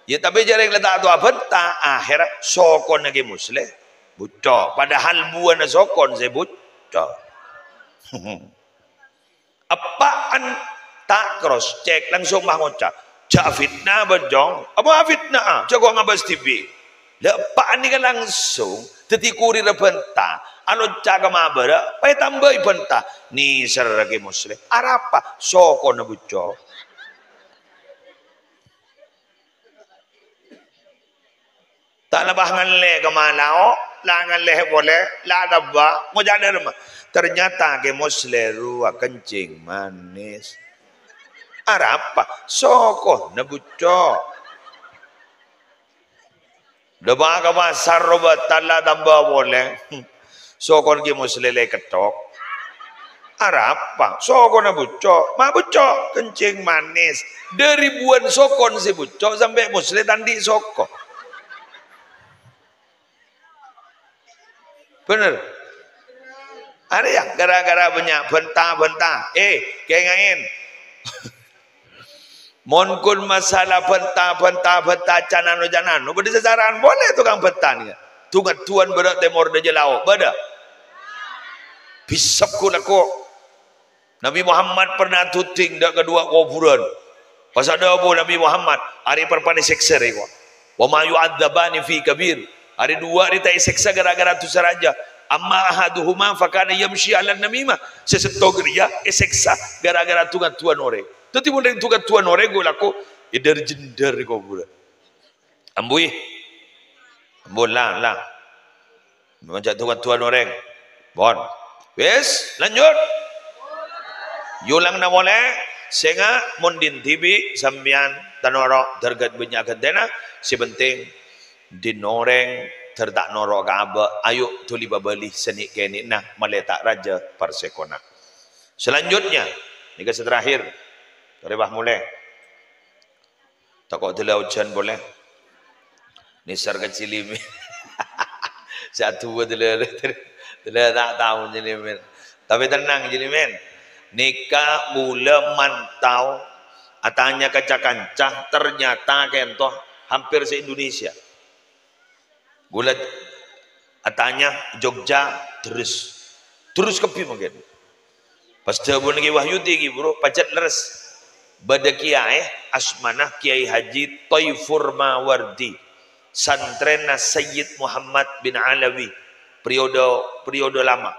Ya tapi jarang letak tu apa? Akhirat sokon lagi muslim bucok. Padahal buah na sokon si bucok. Apaan tak cross check langsung mah ngocak cak fitnah bejong apa fitnah cak gua ngabas TV apaan ni kan langsung teti kurir bentah alo cak mabara pai tambah bentah ni seragi muslim arapa sokon buco tak lebah ngalle kemanao lah ngalle boleh lah dabba mau jadi rumah. Ternyata ke musliru kencing manis. Arapa? Soko nebuco. Deba ke pasar robat tala tambah boleh. Soko ke muslile ketok. Arapa? Soko nebuco. Ma buco kencing manis. Dari ribuan sokon si buco sampai musli tandi soko. Bener. Ada ya gara-gara banyak bentah-bentah. Kengain. Mon kun masalah bentah canano. Beda sesaran boleh tukang bentah ni. Tukang tuan berat temor de jelau. Beda. Bisap ku laku. Nabi Muhammad pernah tuting dak kedua kuburan. Pas ada abu Nabi Muhammad hari perpani seksa reko. Wa ma yu'adzabani fi kabir. Hari dua hari tak seksa gara-gara tu saraja. Amma ahaduhuma fakana yamshi ala namimah sesetog ria eseksa gara-gara tungan tuan ore tetapi mun tungan tuan ore go laku eder jender ko bura ambui lah macam tuan ore bon wes lanjut yulang na boleh senga mundin TV sambian tanoro dergat banyak gendena si penting dinoreng terdak norok kaba ayo tuli babali seni keni nah meletak raja persekona. Selanjutnya ni ke terakhir rebah mulai takut telah hujan boleh ni sar kecil ini satu telah tak tahu jadi men tapi tenang jadi men nikah mula mantau atanya kancah ternyata kentoh hampir se-Indonesia. Gulat atanya Jogja terus kepi mungkin. Pas jabun lagi wahyu tinggi bro, pacet leres. Bada kiai asmanah Kiai Haji Toifur Mawardi, santren Sayyid Muhammad bin Alawi, periode lama.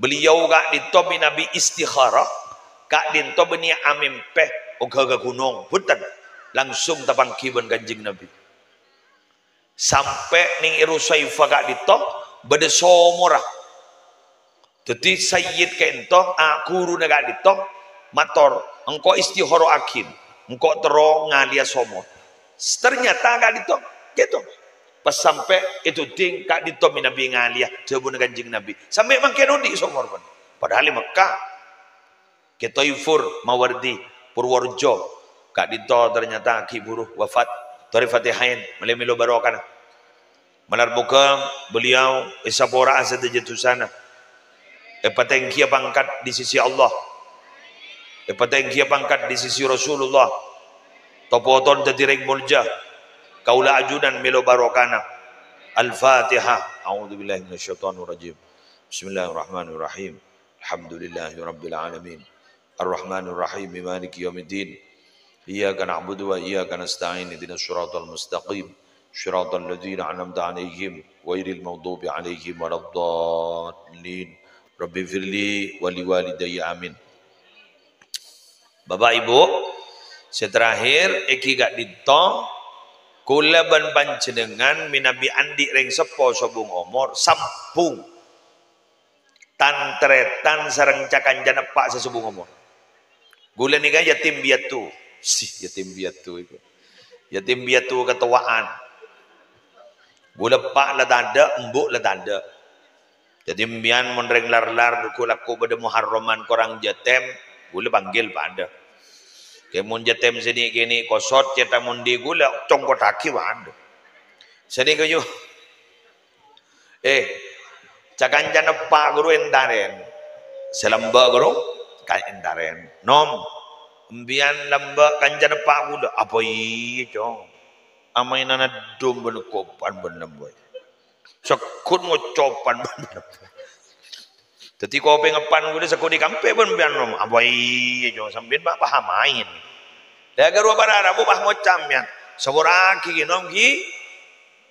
Beliau kak ditobi Nabi istikharah, kak ditobi ni amimpeh ogaga gunung, hutan langsung tapang kiban kanjing Nabi. Sampai ning Irusaifa kak ditop bada somorah. Jadi Sayyid kento guru na kak ditop mator engkau istihoro akin engkau terong ngalia somo ternyata kak ditop gitu pas sampai itu ting kak ditop Nabi ngalia jabun kanjing Nabi sampai makin di somor pun padahal di Mekah Ketoifur Mawardi Purworejo kak ditop ternyata ki buruh wafat tori fatihain melemilo barokan malar buka beliau isapora asad jatuh sana epatengkia pangkat di sisi Allah, epatengkia pangkat di sisi Rasulullah, topoton tetireng mulja, kaula ajudan melo barokana. Al-Fatihah. A'udzubillahi minasyaitonir rajim. Bismillahirrahmanirrahim. Alhamdulillahi rabbil alamin. Ar-Rahmanir Rahim. Maliki yaumiddin. Iyyaka na'budu wa iyyaka nasta'in. Ihdinas siratal mustaqim. Siratal ladzina an'amta 'alaihim ghairil maghdubi 'alaihim waladdallin. Rabbi firli wali walidayya amin. Bapak Ibu, seterakhir eki gak dito kula ban panjenengan minabi andi ring sepo sobung omor sampung tantretan sareng cakanjana pak sesubung omor. Gula nika yatim piatu. Yatim piatu itu. Yatim piatu ketuaan. Gula pak la tanda, embuk la tanda. Jadi mbian monreng lar-lar kulaku pada muharraman korang jatem, gula panggil pada. Kemun jatem sini gini kosot ceta mundi gula congkot taki pada. Sini kayu. Cakan jana pak guru entaren. Selamba guru kan entaren. Nom mbian lamba kanjana pak gula apa iya cong. Amai nana dom benekopan benemboy. Sekut ngocopan bener. Jadi kau pengepan gue sekut di kampe pun biar nom. Abai jo sambil pak paham main. Dah garu apa Arabu bah ngocam ya. Seboraki nom ki.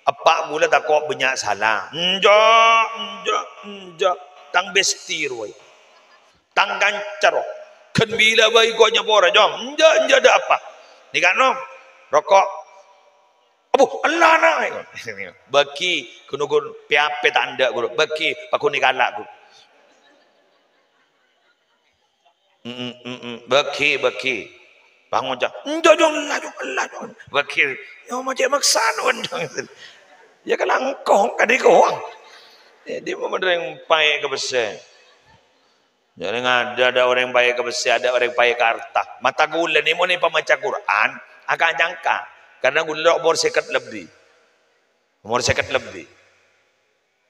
Apa gue tak kau banyak salah. Enja. Tang bestir woi. Tang gancar. Kan bila bayi kau nyapora jom. Enja ada apa. Ni kan nom. Rokok. Abu Allah na baki kunugun piape tanda guru baki pakuni kalak guru baki bangun jah jong Allah baki yo macam maksan ya kalau engkau kadi kau di mana orang pai ke besi jadi ada orang pai ke besi ada orang pai ke harta mata gula ni mau ni pemaca Quran akan jangka. Karena gula umur sekat lebih.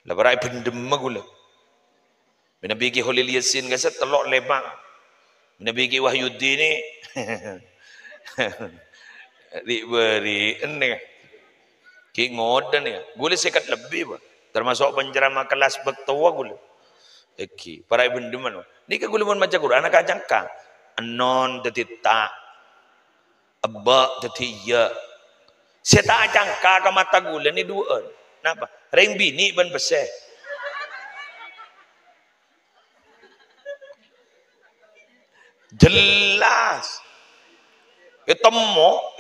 Lebarai pendem gula. Mina bigi Holil Yasin kasi telok lemang. Mina bigi Wahyudi ni. Diberi ini. Ki ngodan ya. Gula sekat lebih. Termasuk penceramah kelas bertua gula. Eki. Para pendem. Ni ke gula pun baca Quran. Anak jangka. Anon tetita. Abba tetiya. Saya tak jangka ke mata gula ni dua. Kenapa? Ring bini ban besar. Jelas. Itemo.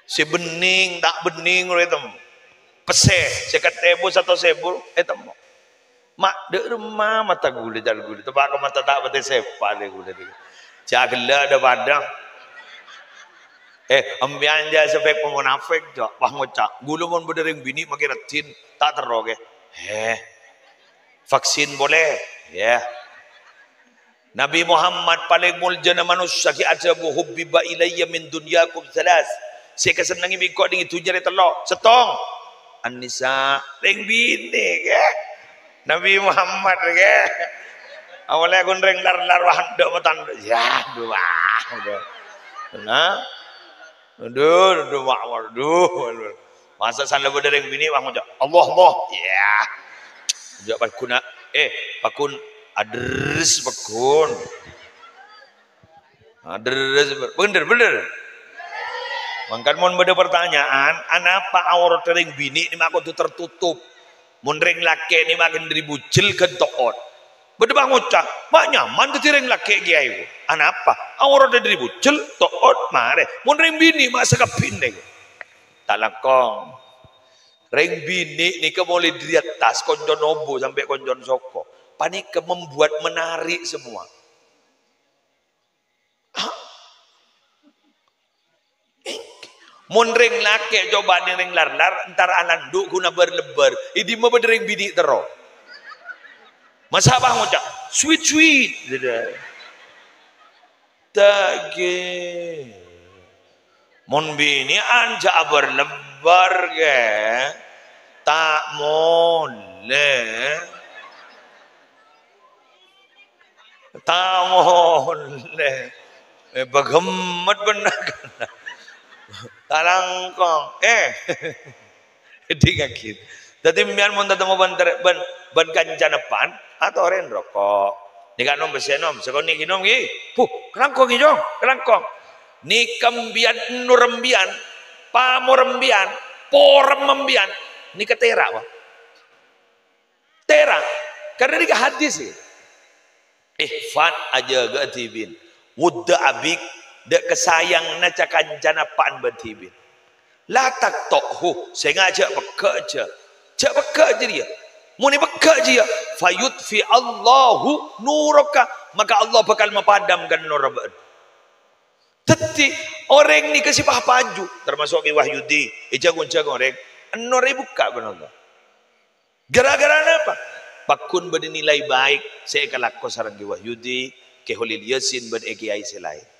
Si bening tak bening itu. Peseh. Saya kata ibu satu sebul. Itemo. Mak de rumah mata gula jalan gula. Tebak ke mata tak betul sepa le gula. Jagla ada padang. Ambian dia sebab pemunafik jo, wah ngocak. Gulu mon berdering bini makin retin tak teroge. Vaksin boleh, ya. Nabi Muhammad paling muljana manusia ki ajabu hubbiba ilayya min dunyakum thalas. Saya kesenangi mikok dengan itu jari telok. Setong. An-nisa ring bini ke. Nabi Muhammad ke. Awalnya aku ring lar wahanda matan. Ya, dua. Nah. Aduh, masa sana berdering bini wah ngajak Allah ya jak pakun pakun adres pakun Bener. Mangkan mon beda pertanyaan, anapa aurat ring bini ni mak tu tertutup. Mun ring laki ni makin dari bucil ke toot. Beda bang ucap, mak nyaman ke ring laki giai. Anapa aurat dari bucil toot mare. Mun ring bini mak sekapin deh. Tak lakong. Ring bini ni ke mulai dari atas konjon obo sampai konjon soko. Panik ke membuat menarik semua. Mun ring laki coba ning ring lar-lar entar alanduk guna berlebar. Idi mah ring bini tero. Masa bang ngucap sweet. Tage. Mun bini anja berlebar ke tak boleh. Bagaimana benar kan? Talangkong digakit dadi mian mun tatemo ban kancanapan atau ren rokok nika nom besenom sekoni ginom gi kelangkong hijong kelangkong ni kambian nurembian pamorembian porembian ni ketera wa tera karena ni hadis ihfan aja gatibin wudda abik dek kesayang na cakanjana pan batibin latak tokhu sengaja bekerja dia muni bekerja fayut fi Allahu nuraka maka Allah bakal memadamkan nuraban teti orang ni kasih paju termasuk Wahyudi jagung orang nur buka benar gara-gara apa pakun bernilai baik saya kelakko sarang Wahyudi ke Holil Yasin ber kiai selain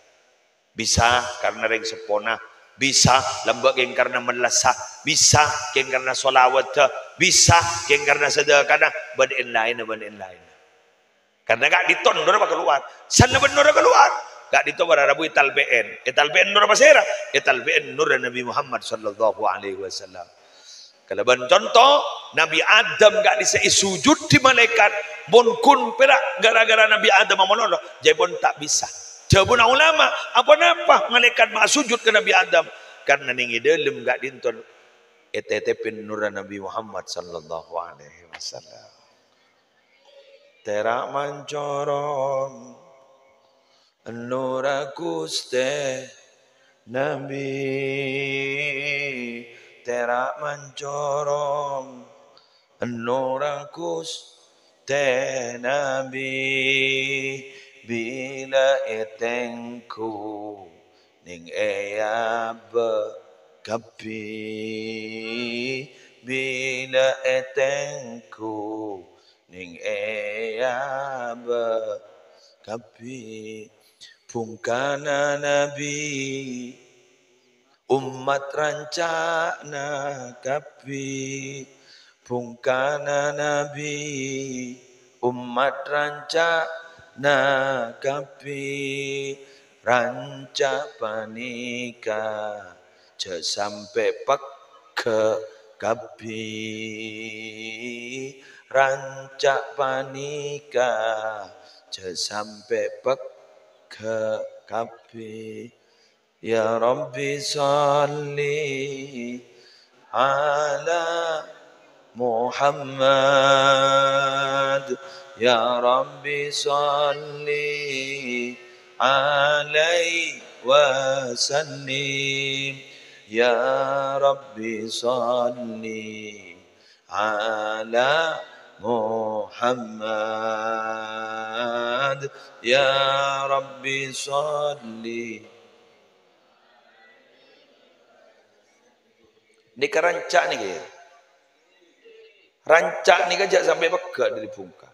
bisa karena ring sepona, bisa lembak yang karena melasah, bisa yang karena solawat, bisa yang karena sedekah, karena badan lain. Karena gak diton nur apa keluar, sana benar keluar, gak diton berarabu ital BN nur apa sera, ital BN nur Nabi Muhammad sallallahu alaihi wasallam. Kalau contoh Nabi Adam gak disai sujud di malaikat, bon kun perak gara-gara Nabi Adam menolong, jadi pun tak bisa. Jawabun ulama, apa malaikat mak sujud ke Nabi Adam karena ningi dalam gak dinton etetepin nur Nabi Muhammad sallallahu alaihi wasallam. Terak mancorong nur Gusti Nabi, terak mancorong nur Gusti Nabi. Bila etengku ning eyab kapi bila etengku ning eyab kapi pungkana nabi umat rancana kapi pungkana nabi umat rancana kapi ranca panika je sampai pak ke kapi ranca panika je sampai pak ke kapi ya Rabbi salli ala Muhammad ya Rabbi salli alaihi wasallim ya Rabbi salli ala Muhammad ya Rabbi salli. Ini kerancak nih kaya rancak nih kajak sampai pegak dari bungka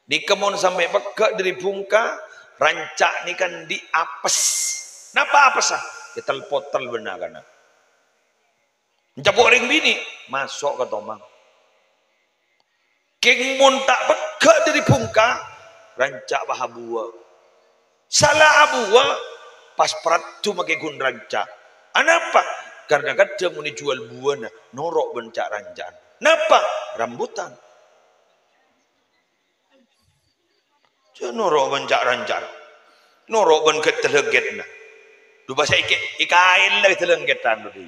di kemun sampai pegak dari bungka rancak nih kan di apes napa apes kita potel benar kan njabuk ring bini masuk ke tomang king mun tak pegak dari bungka rancak bahabua salah abua pas peratu make gun rancak anapa karena kadang mau dijual buana norok bencak rancak napa rambutan norok bencak rancak Norok ban keteleget na. Du bahasa ikail lah telenggetan tu.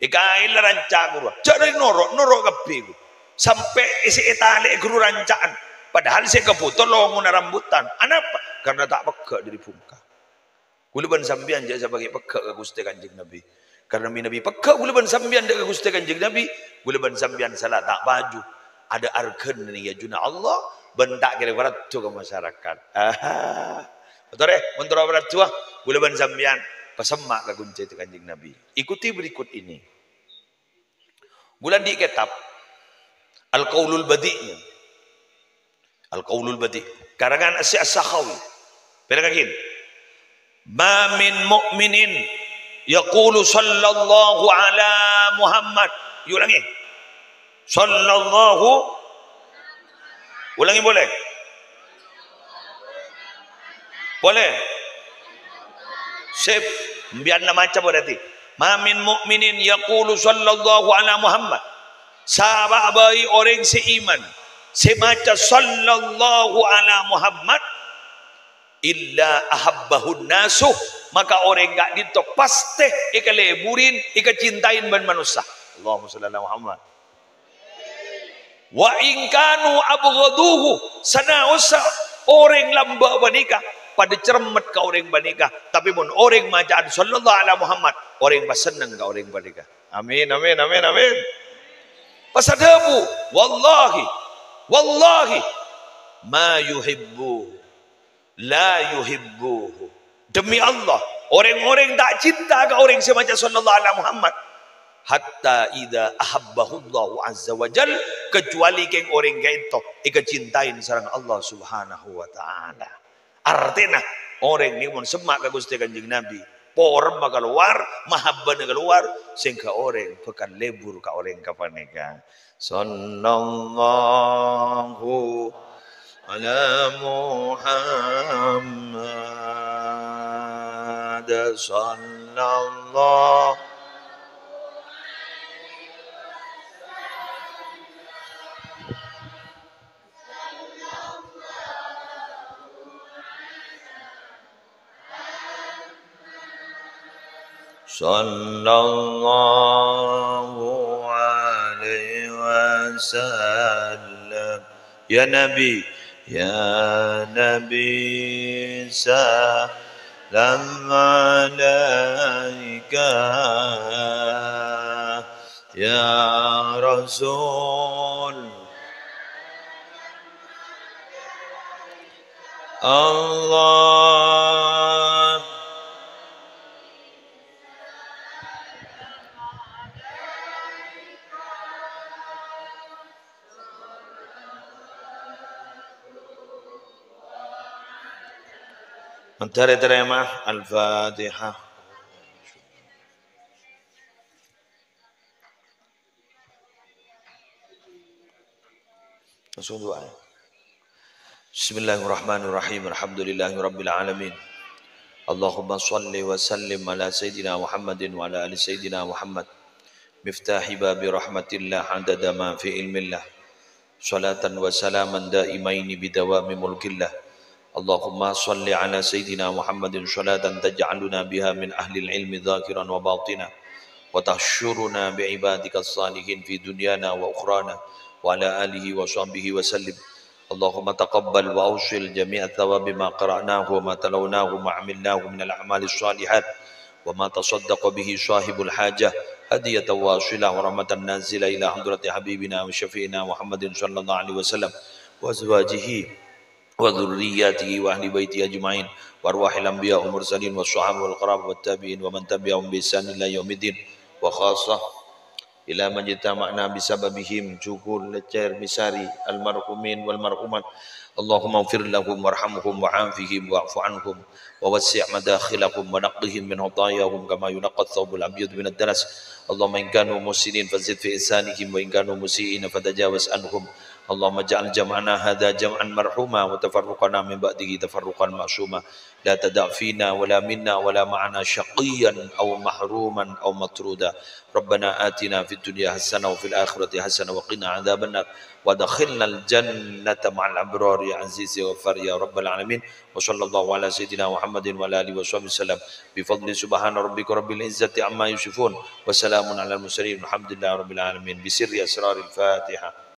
Ikail lah rancang guru. Jadi norok kapi guru. Sampai isi etale guru rancaan. Padahal saya keputar longun rambutan. Kenapa? Karena tak peka dari pungka. Gulaban sambian je sebagai peka ke Gusti Kanjeng Nabi. Karena Nabi peka gulaban sambian ke Gusti Kanjeng Nabi. Gulaban sambian salah tak baju. Ada arkan ni ya juna Allah. Bentak kira-kira tu ke masyarakat. Betul menurut berat tua. Gulaban sambian pesemak ke kunci Kanjeng Nabi. Ikuti berikut ini. Bulan di kitab Al-Qaulul Badi'nya. Al-Qaulul Badi' karangan As-Sakhawi. Perhatikan. Ma min mu'minin yaqulu sallallahu ala Muhammad. Ulangi. Sallallahu. Ulangi boleh? Boleh. Sip. Biar nama macam berarti. Ma min mu'minin yaqulu sallallahu ala Muhammad. Sahabat bayi orang seiman. Semacam sallallahu ala Muhammad illa ahabbahun nasuh, maka orang enggak ditok pasti ika leburin ika cintain ban manusia. Allahumma shalli ala Muhammad. Wa in kanu abghaduhu, sanausa orang lamba banika pada cermet ka orang banika, tapi mun orang majaan sallallahu ala Muhammad, orang baseneng ka orang banika. Amin amin amin amin. Pasadabu wallahi ma yuhibbu la yuhibbuhu. Demi Allah, orang-orang tak cinta ke orang semacam sallallahu alaihi Muhammad hatta idza ahabbahu Allah azza wa jal, kecuali keng orang gaito ika cintain sareng Allah subhanahu wa taala. Artinya orang ni mun semak ka Gusti Kanjeng Nabi, por keluar, mahabban keluar, sehingga orang pekan lebur ka orang kapaneka. Sallallahu ala Muhammad sallallahu sallallahu alaihi wasallam. Ya Nabi salam alaika ya Rasul Allah. Antara terima Al-Fatihah. Langsung doa. Bismillahirrahmanirrahim. Alhamdulillahirabbil alamin. Allahumma shalli wa sallim ala sayyidina Muhammadin wa ala ali sayyidina Muhammad. Miftahi babi rahmatillah adada ma fi ilmillah. Salatan wa salaman daimaini bidawami mulkillah. Allahumma salli ala sayyidina Muhammadin salatan taj'aluna biha min ahli al-ilmi dhakiran wa batina wa tahsyuruna bi'ibadika as-salihin fi dunyana wa ukhrana wa ala alihi wa sahbihi wa sallim. Allahumma taqabbal wa awsil jami'a thawabi ma qara'nahu wa ma talawnahu ma 'amilnahu min al-a'mali as-salihat wa ma tasaddaqa bihi sahibul hajah hadiyatan wasilah wa rahmatan nazila ila hadrati habibina wa syafi'ina Muhammadin sallallahu alaihi wasallam wa azwajihi wa dzurriyyatihi wa ahli baiti ajma'in wa arwahil anbiya wal mursalin was-sahaba wal qarab wat tabi'in wa man tabi'ahum bi ihsan ila yaumiddin wa khassah ila man jitama'na bisababihim jukul lecer misari almarhumin wal marhumat. Allahumma ighfir lahum warhamhum wa'afihim wa'fu anhum wa wassi' madakhilahum wa naqqihim min hudayahum kama yunqqa ath-thawbul abyad min ad-daras. Allahumma in kanu muslimin fazid fi ihsanihim wa in kanu musii'ina fatajawaz anhum. اللهم اجعل جمعنا هذا جمعا مرحوما وتفرقنا من بعده تفرقا معصوما لا تدع فينا ولا منا ولا معنا شقيا أو محروما أو مطرودا ربنا آتنا في الدنيا حسنة وفي الآخرة حسنة وقنا عذاب النار وادخلنا الجنة مع الأبرار يا عزيز يا غفار يا رب العالمين وصلى الله على سيدنا محمد وعلى آله وصحبه وسلم بفضل سبحان ربك رب العزة عما يصفون وسلام على المرسلين والحمد لله رب العالمين بسر أسرار الفاتحة.